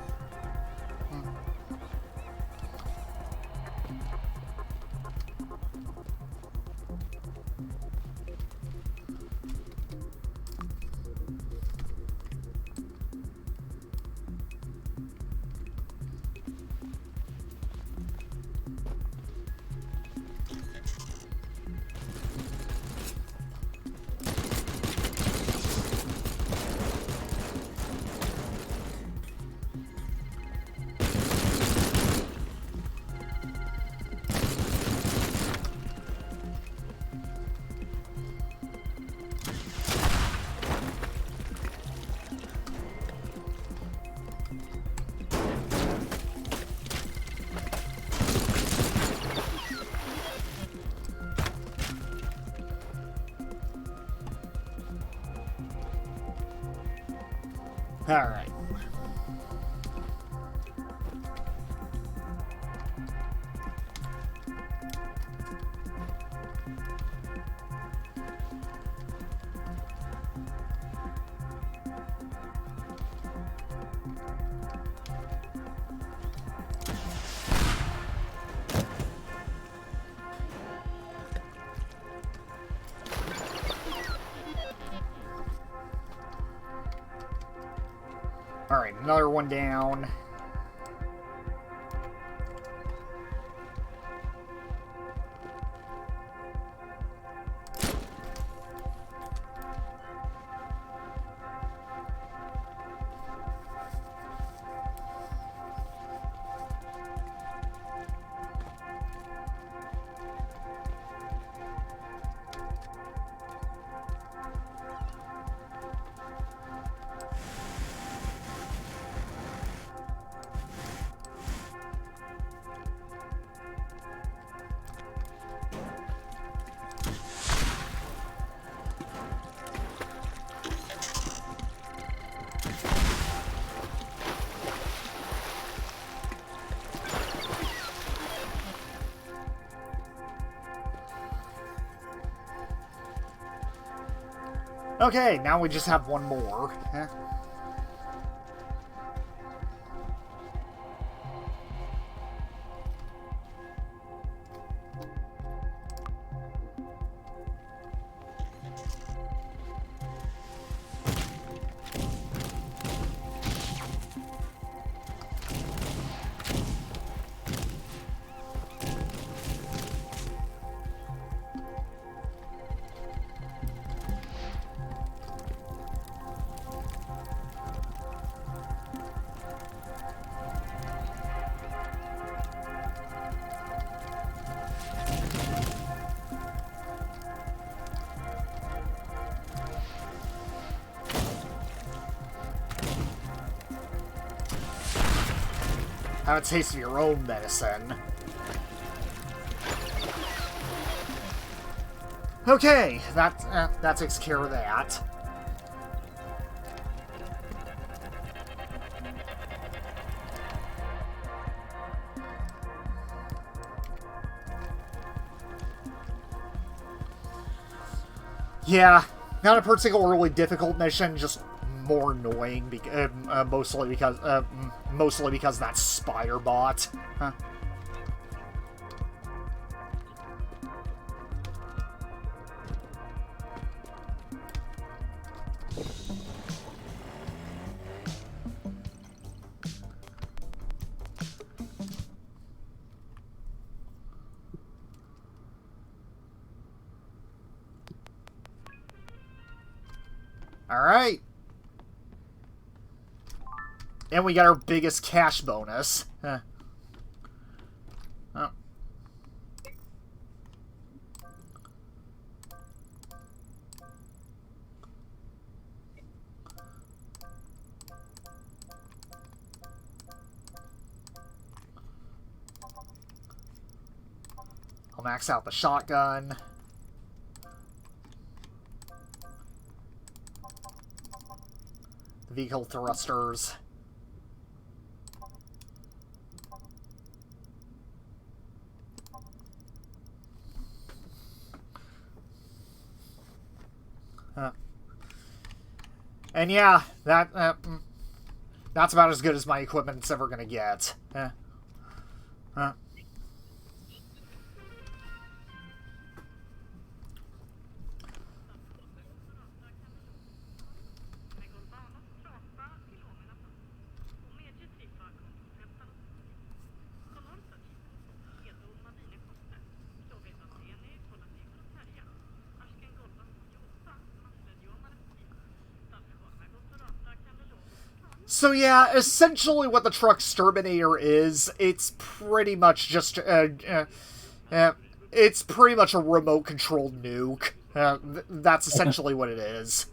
Alright. Alright, another one down. Okay, now we just have one more. Huh? have a taste of your own medicine. Okay, that takes care of that. Yeah, not a particularly difficult mission, just more annoying, mostly because that spider bot. Huh. Alright. And we got our biggest cash bonus. Huh. Oh. I'll max out the shotgun. Vehicle thrusters. And yeah, that's about as good as my equipment's ever gonna get. So yeah, essentially what the Truck's Terminator is, it's pretty much just, it's pretty much a remote-controlled nuke. That's essentially what it is.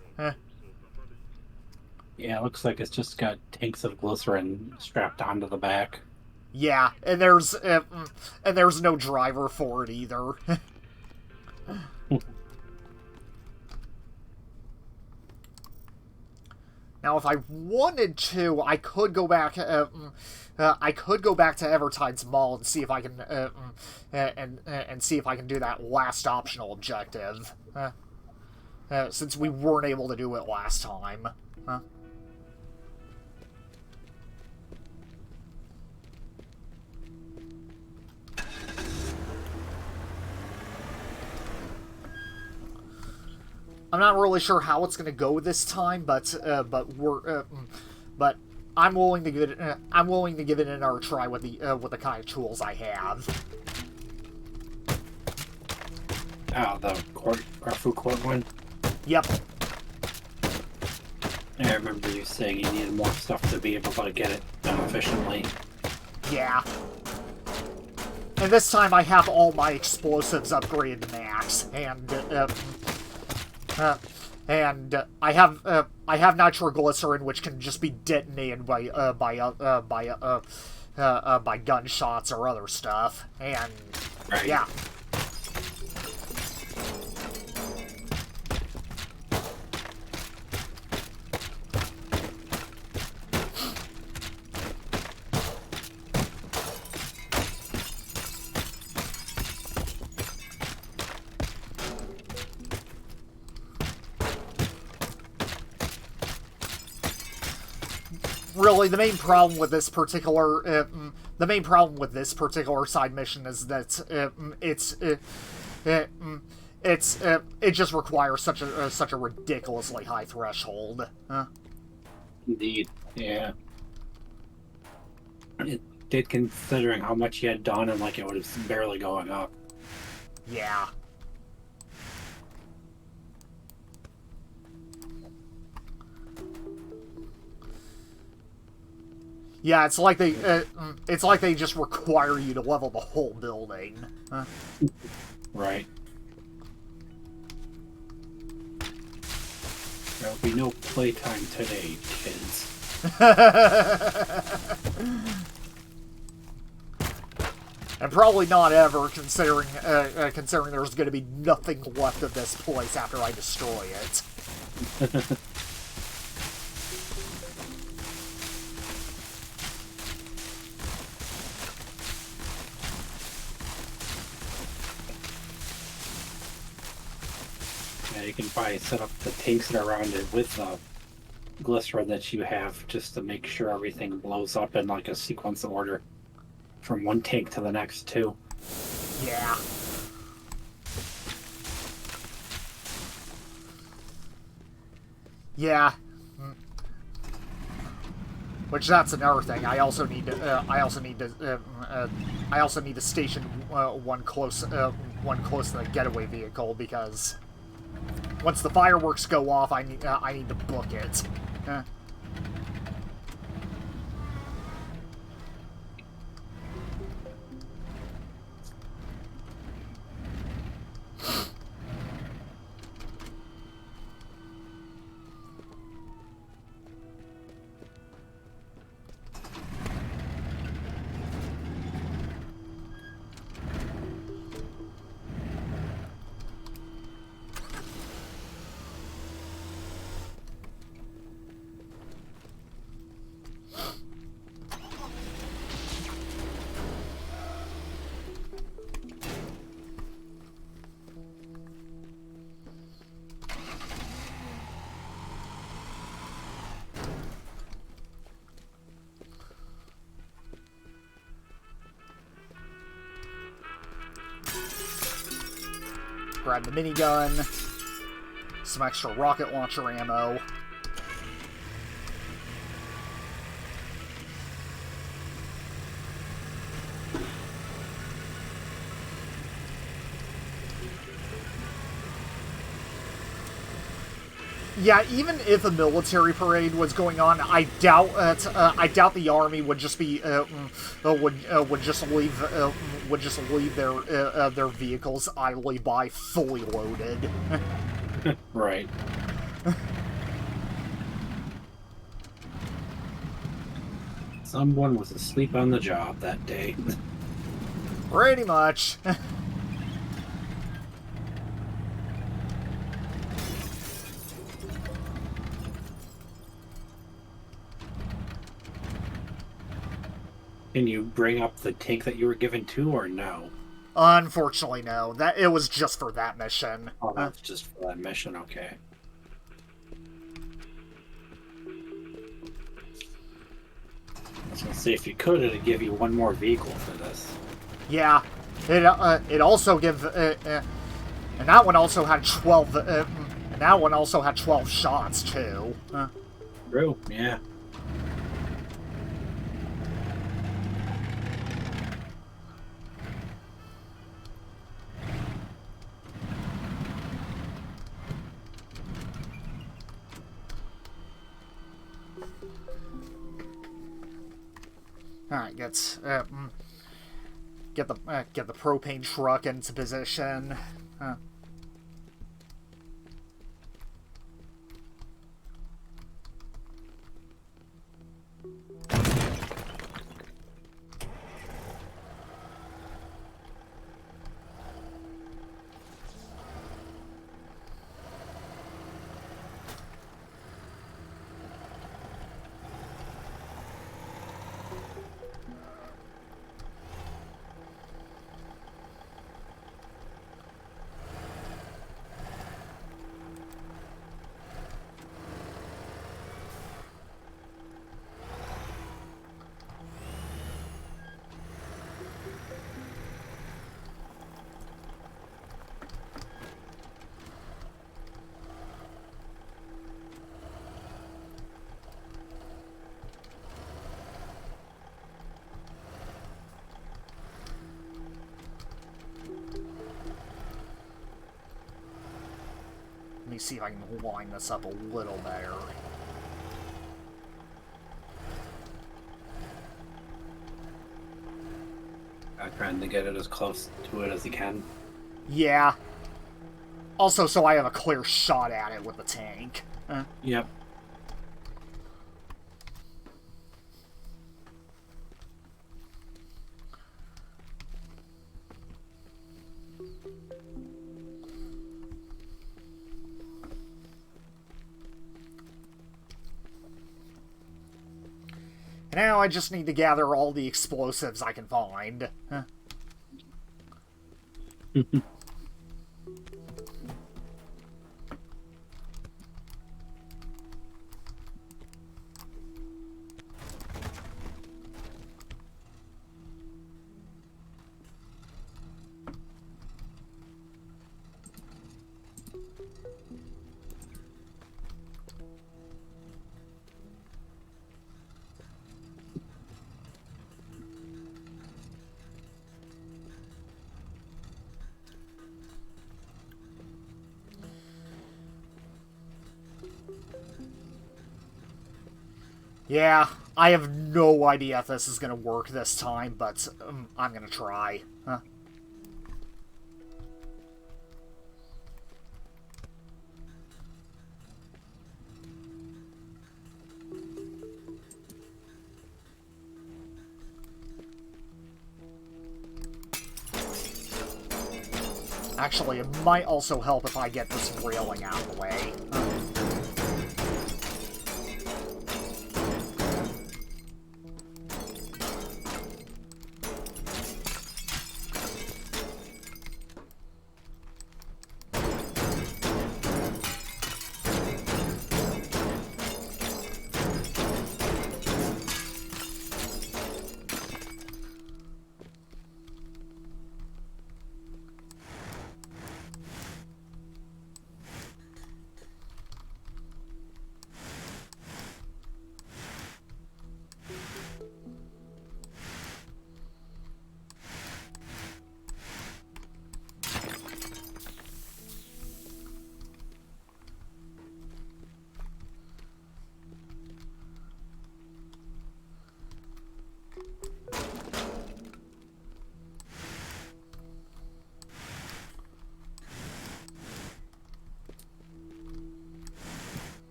Yeah, it looks like it's just got tanks of glycerin strapped onto the back. Yeah, and there's no driver for it either. Now, if I wanted to, I could go back. I could go back to Evertide's Mall and see if I can, and see if I can do that last optional objective, since we weren't able to do it last time. I'm not really sure how it's going to go this time, but I'm willing to give it. I'm willing to give it another try with the kind of tools I have. Oh, the food court one? Yep. I remember you saying you needed more stuff to be able to get it done efficiently. Yeah. And this time I have all my explosives upgraded to max, and I have nitroglycerin, which can just be detonated by gunshots or other stuff, and right. Yeah. Really, the main problem with this particular side mission is that it just requires such a ridiculously high threshold. Indeed, yeah. It did, considering how much you had done, and like it was barely going up. Yeah. Yeah, it's like they just require you to level the whole building. Right. There'll be no playtime today, kids. And probably not ever, considering considering there's going to be nothing left of this place after I destroy it. Yeah, you can probably set up the tanks that are around it with the glycerin that you have just to make sure everything blows up in like a sequence of order from one tank to the next too. Yeah. Yeah. Which that's another thing. I also need to. I also need to station one close to the getaway vehicle because once the fireworks go off, I need to book it. Grab the minigun, some extra rocket launcher ammo. Yeah, even if a military parade was going on, I doubt the army would just be would just leave their vehicles idly by, fully loaded. Right. Someone was asleep on the job that day. Pretty much. Can you bring up the tank that you were given to, or no? Unfortunately, no. That it was just for that mission. Oh, that's just for that mission, okay. I was gonna say, if you could, it'd give you one more vehicle for this. Yeah, it also give and that one also had 12 and that one also had 12 shots too. True, yeah. All right, get the propane truck into position. Let me see if I can line this up a little better. I'm trying to get it as close to it as you can. Yeah. Also, so I have a clear shot at it with the tank. Yep. Now I just need to gather all the explosives I can find. Huh. Yeah, I have no idea if this is gonna work this time, but I'm gonna try. Huh. Actually, it might also help if I get this railing out of the way.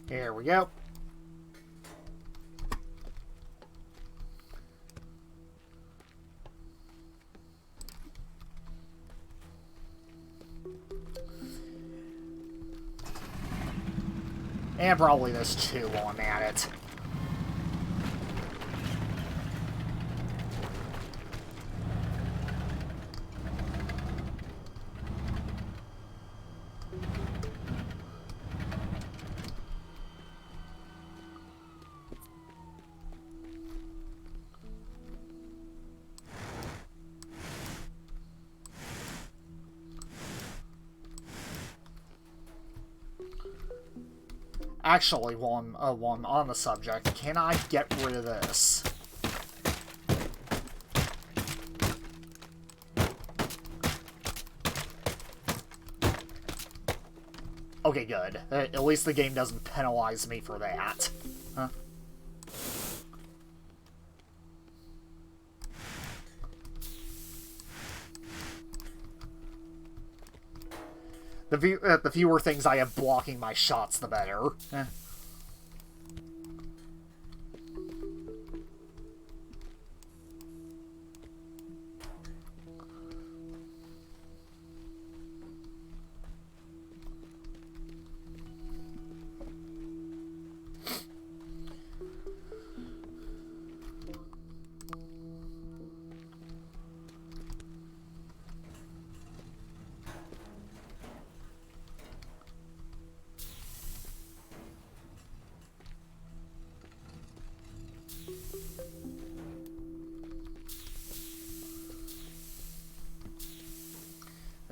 Here we go. And probably there's two on at it. Actually, while I'm on the subject, can I get rid of this? Okay, good. At least the game doesn't penalize me for that. Huh? The fewer things I have blocking my shots, the better.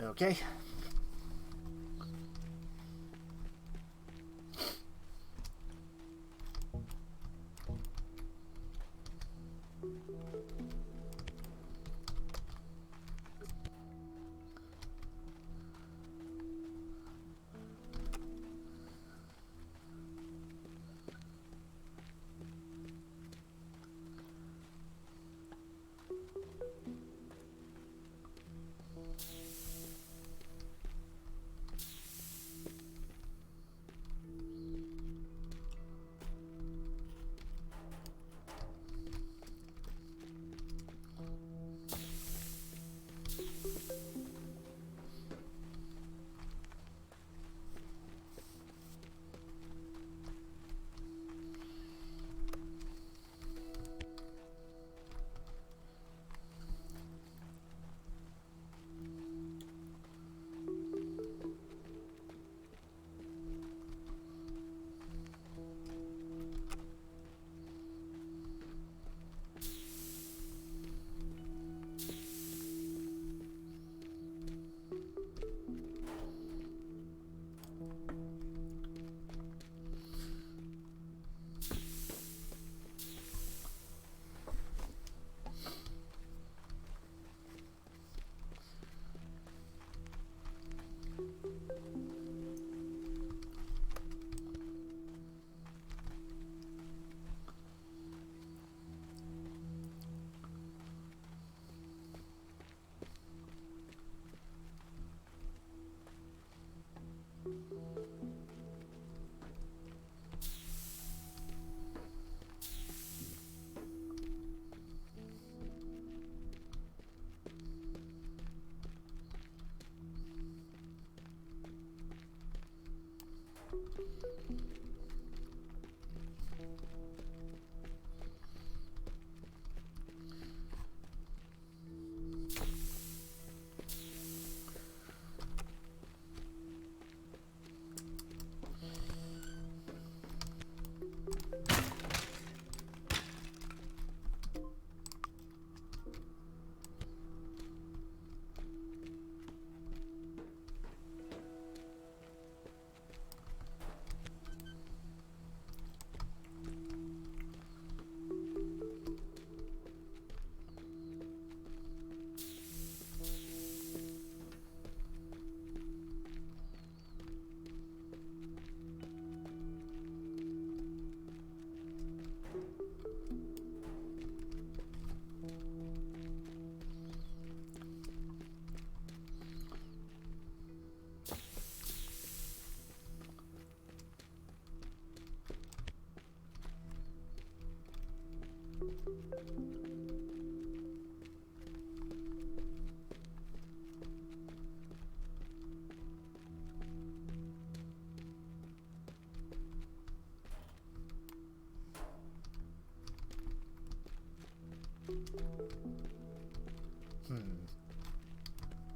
Okay.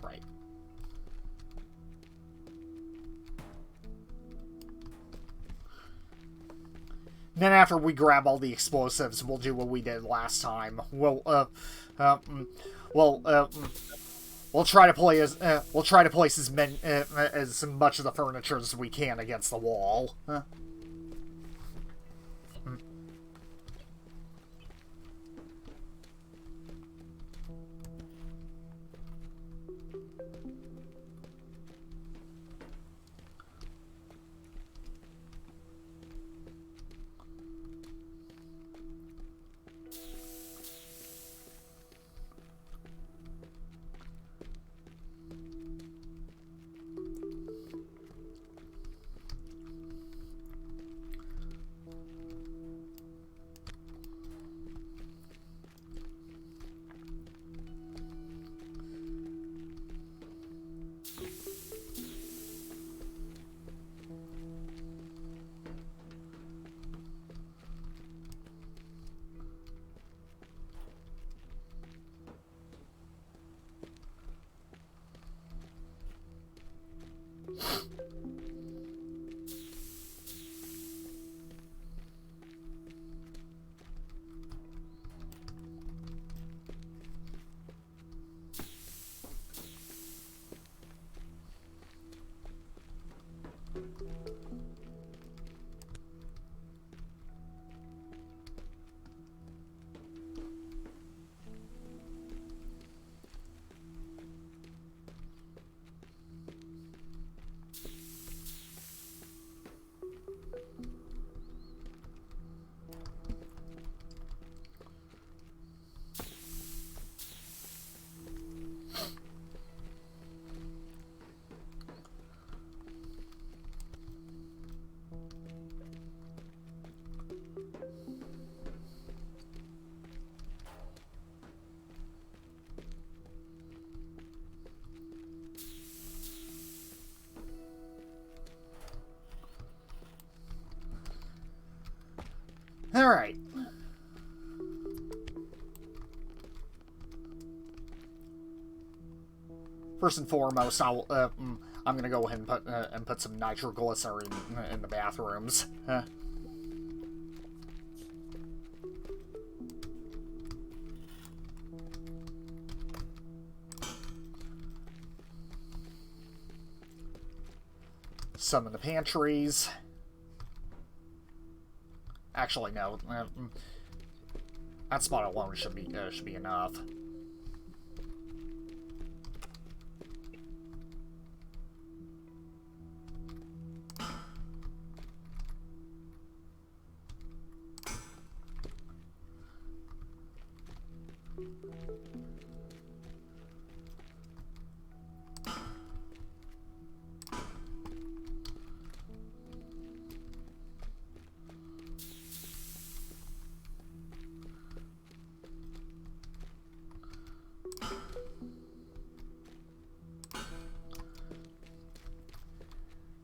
Right. Then after we grab all the explosives, we'll do what we did last time. Well, we'll try to place as much of the furniture as we can against the wall. Alright. First and foremost, I'm gonna go ahead and put some nitroglycerin in the bathrooms. Some in the pantries. Actually, no. That spot alone should be enough.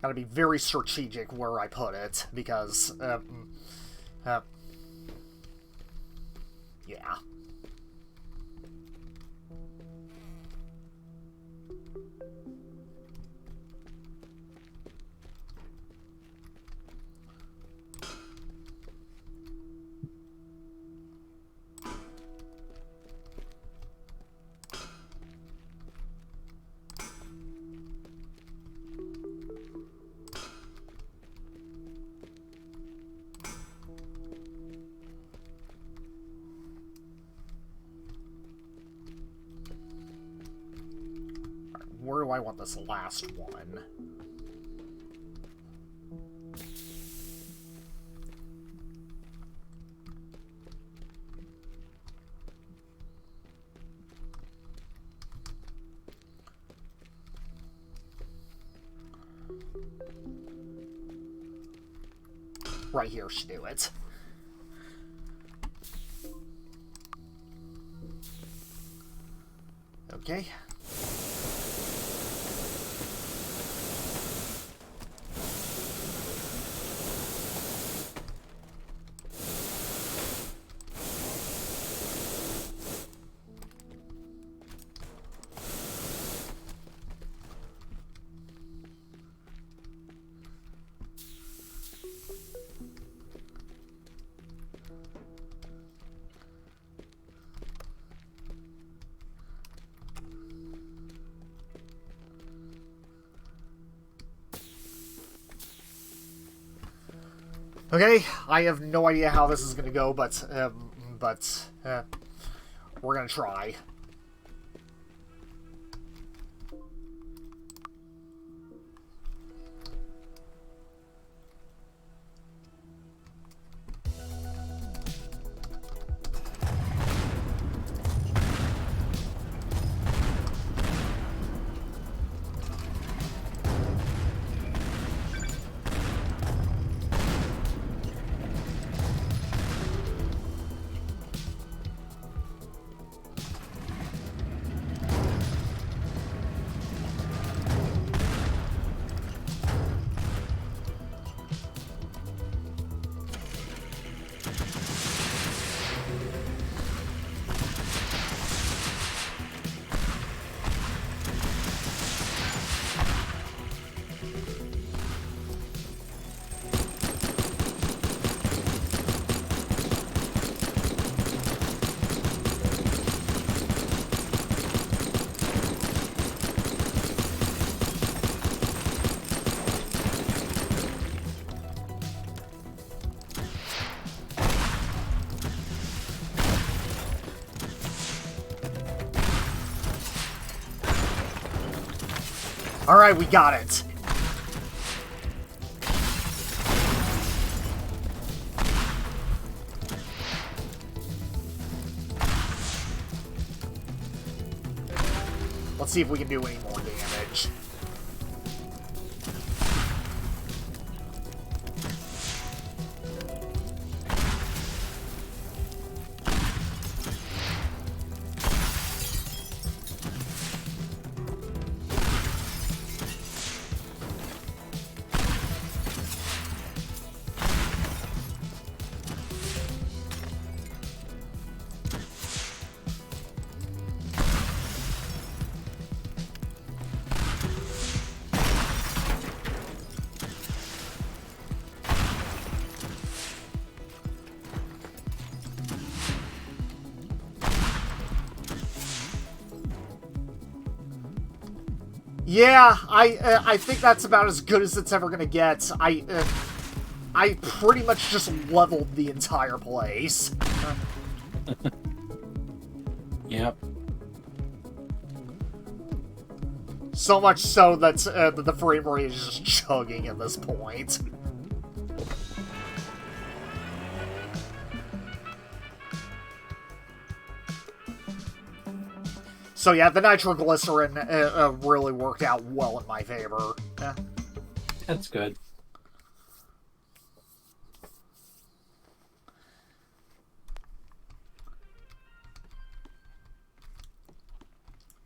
Gotta be very strategic where I put it, because, yeah. Where do I want this last one? Right here should do it. Okay. Okay, I have no idea how this is gonna go, but we're gonna try. Alright, we got it. Let's see if we can do any more damage. Yeah, I think that's about as good as it's ever gonna get. I pretty much just leveled the entire place. Yep. So much so that the frame rate is just chugging at this point. So yeah, the nitroglycerin really worked out well in my favor. That's good.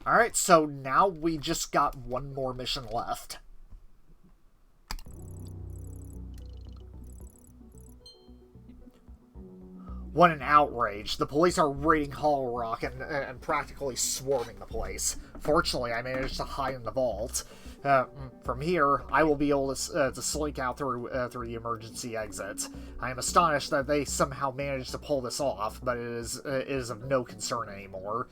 Alright, so now we just got one more mission left. What an outrage. The police are raiding Hollow Rock and practically swarming the place. Fortunately, I managed to hide in the vault. From here, I will be able to slink out through the emergency exit. I am astonished that they somehow managed to pull this off, but it is of no concern anymore.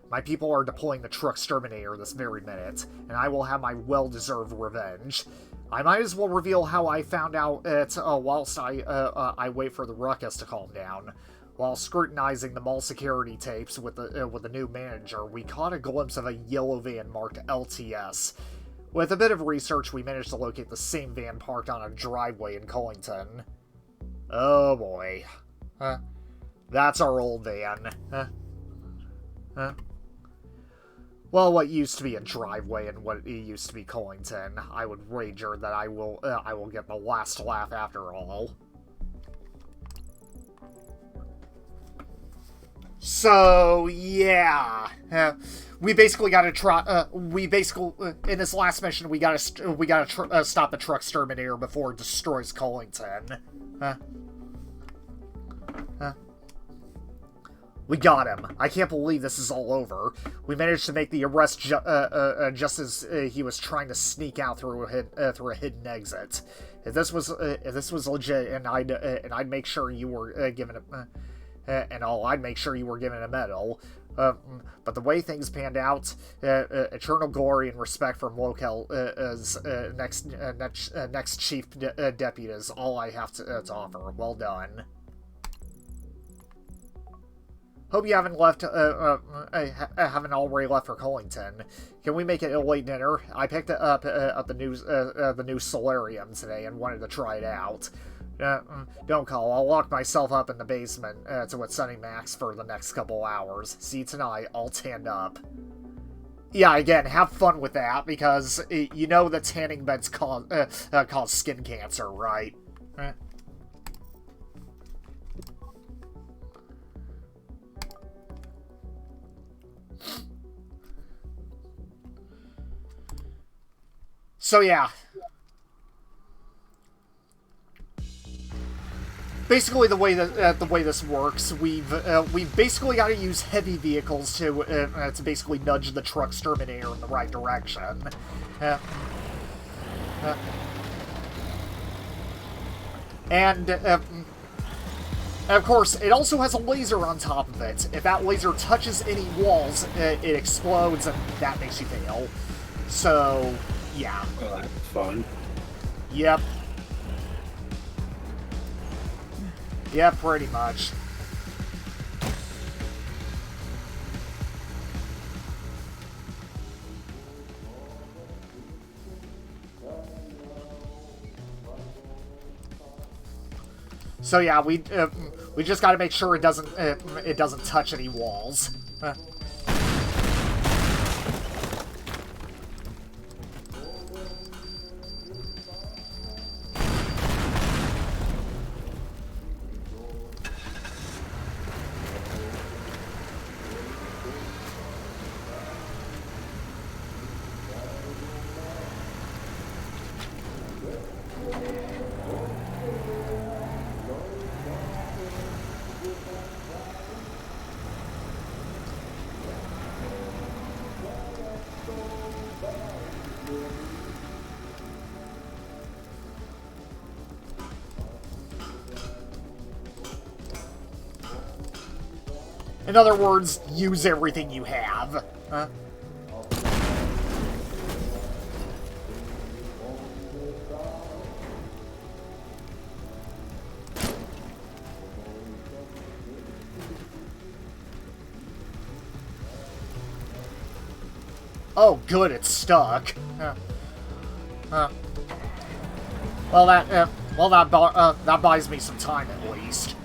My people are deploying the truck exterminator this very minute, and I will have my well-deserved revenge. I might as well reveal how I found out it whilst I wait for the ruckus to calm down. While scrutinizing the mall security tapes with the new manager, we caught a glimpse of a yellow van marked LTS. With a bit of research, we managed to locate the same van parked on a driveway in Cullington. Oh boy. That's our old van. Well, what used to be a driveway and what used to be Cullington, I would wager that I will get the last laugh after all. So yeah, we basically got to try. In this last mission, we got to stop the truck exterminator before it destroys Cullington. We got him. I can't believe this is all over. We managed to make the arrest just as he was trying to sneak out through a hidden exit. If this was legit, and I'd make sure you were given a. I'd make sure you were given a medal. But the way things panned out, eternal glory and respect from Local next chief deputy is all I have to offer. Well done. Hope you haven't haven't already left for Cullington. Can we make it a late dinner? I picked up the new solarium today and wanted to try it out. Don't call. I'll lock myself up in the basement with Sunny Max for the next couple hours. See you tonight. I'll tan up. Yeah, again, have fun with that, because you know that tanning beds cause skin cancer, right? So yeah. Basically, the way this works, we've basically got to use heavy vehicles to basically nudge the truck exterminator in the right direction. And of course, it also has a laser on top of it. If that laser touches any walls, it explodes, and that makes you fail. So, yeah. Well, that's fun. Yep. Yeah, pretty much. So yeah, we just got to make sure it doesn't touch any walls. In other words, use everything you have. Oh, good, it's stuck. Well, that buys me some time at least.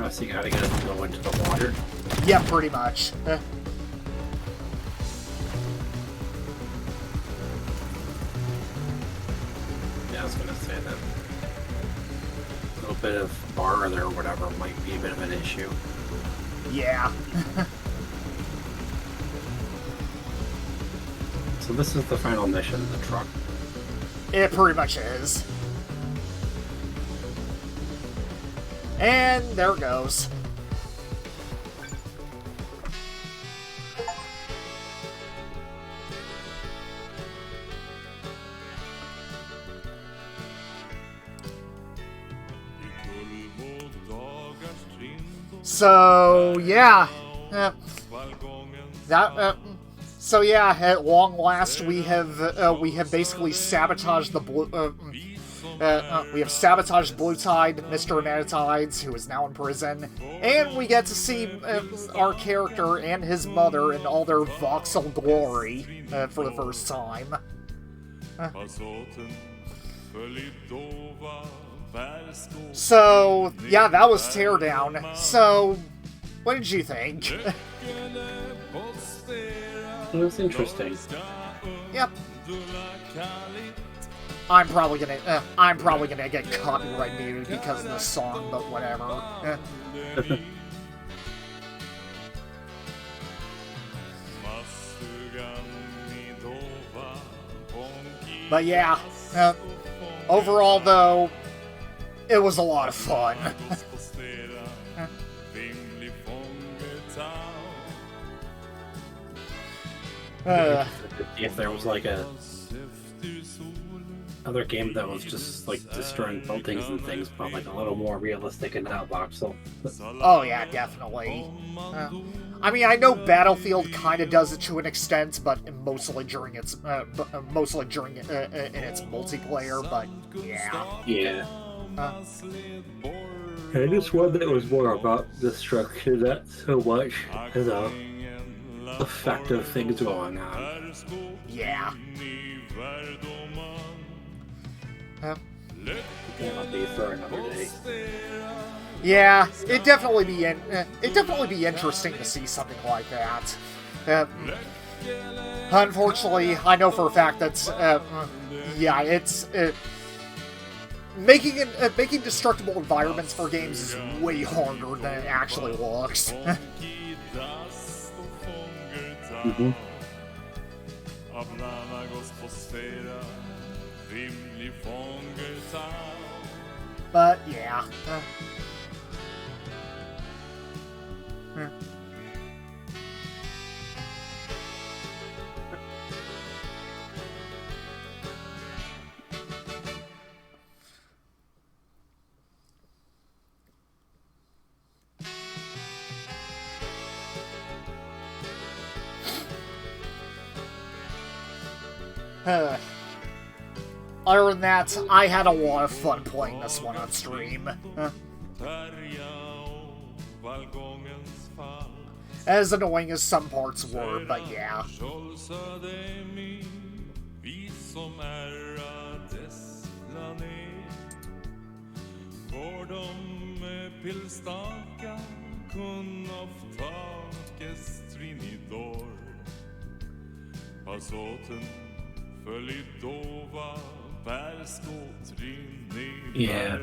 Oh, so you gotta get it to go into the water. Yeah, pretty much. Yeah, I was gonna say that. A little bit of bar there or whatever might be a bit of an issue. Yeah. So this is the final mission, the truck. It pretty much is. And there it goes. So yeah, so yeah, at long last we have basically sabotaged the blue. We have sabotaged Blue Tide, Mr. Manatides, who is now in prison, and we get to see our character and his mother in all their voxel glory for the first time. So, yeah, that was Teardown. So, what did you think? It was interesting. Yep. I'm probably gonna get copyright muted because of this song, but whatever. But yeah, overall though, it was a lot of fun. If there was like a other game that was just like destroying buildings and things, but like a little more realistic and not voxel. Oh yeah, definitely. I mean, I know Battlefield kind of does it to an extent, but mostly during its in its multiplayer. But yeah. Yeah. I just one that was more about destruction, not so much the effective things going on. Yeah. That'll be for another day. Yeah, it'd definitely be interesting to see something like that. Unfortunately, I know for a fact that yeah, it's making destructible environments for games is way harder than it actually looks. Mm-hmm. But yeah. Other than that, I had a lot of fun playing this one on stream. As annoying as some parts were, but yeah. Yeah.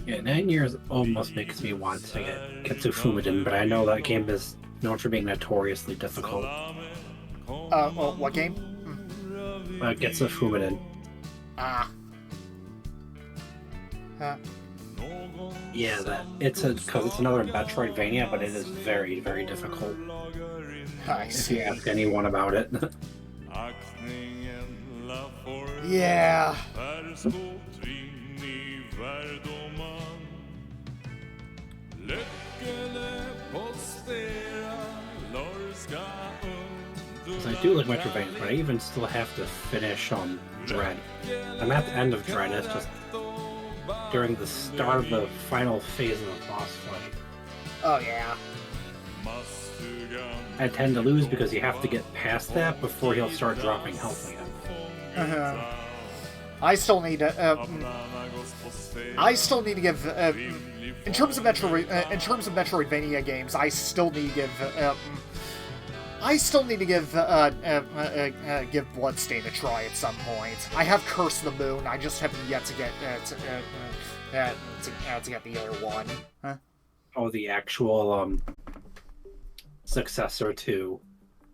Yeah, 9 years almost makes me want to get to Fumiden, but I know that game is known for being notoriously difficult. Well, what game? Gets a Fumiden. Ah. Yeah, because it's another Metroidvania, but it is very, very difficult. I If see. you ask anyone about it. Yeah. So I do like Metroidvania, but I even still have to finish on Dread. I'm at the end of Dread, it's just during the start of the final phase of the boss fight. Oh, yeah. I tend to lose because you have to get past that before he'll start dropping health again. I still need to. I still need to give. In terms of Metroidvania games, I still need to give. I still need to give Bloodstain a try at some point. I have Curse of the Moon. I just haven't yet to get to get the other one. Huh? Oh, the actual successor to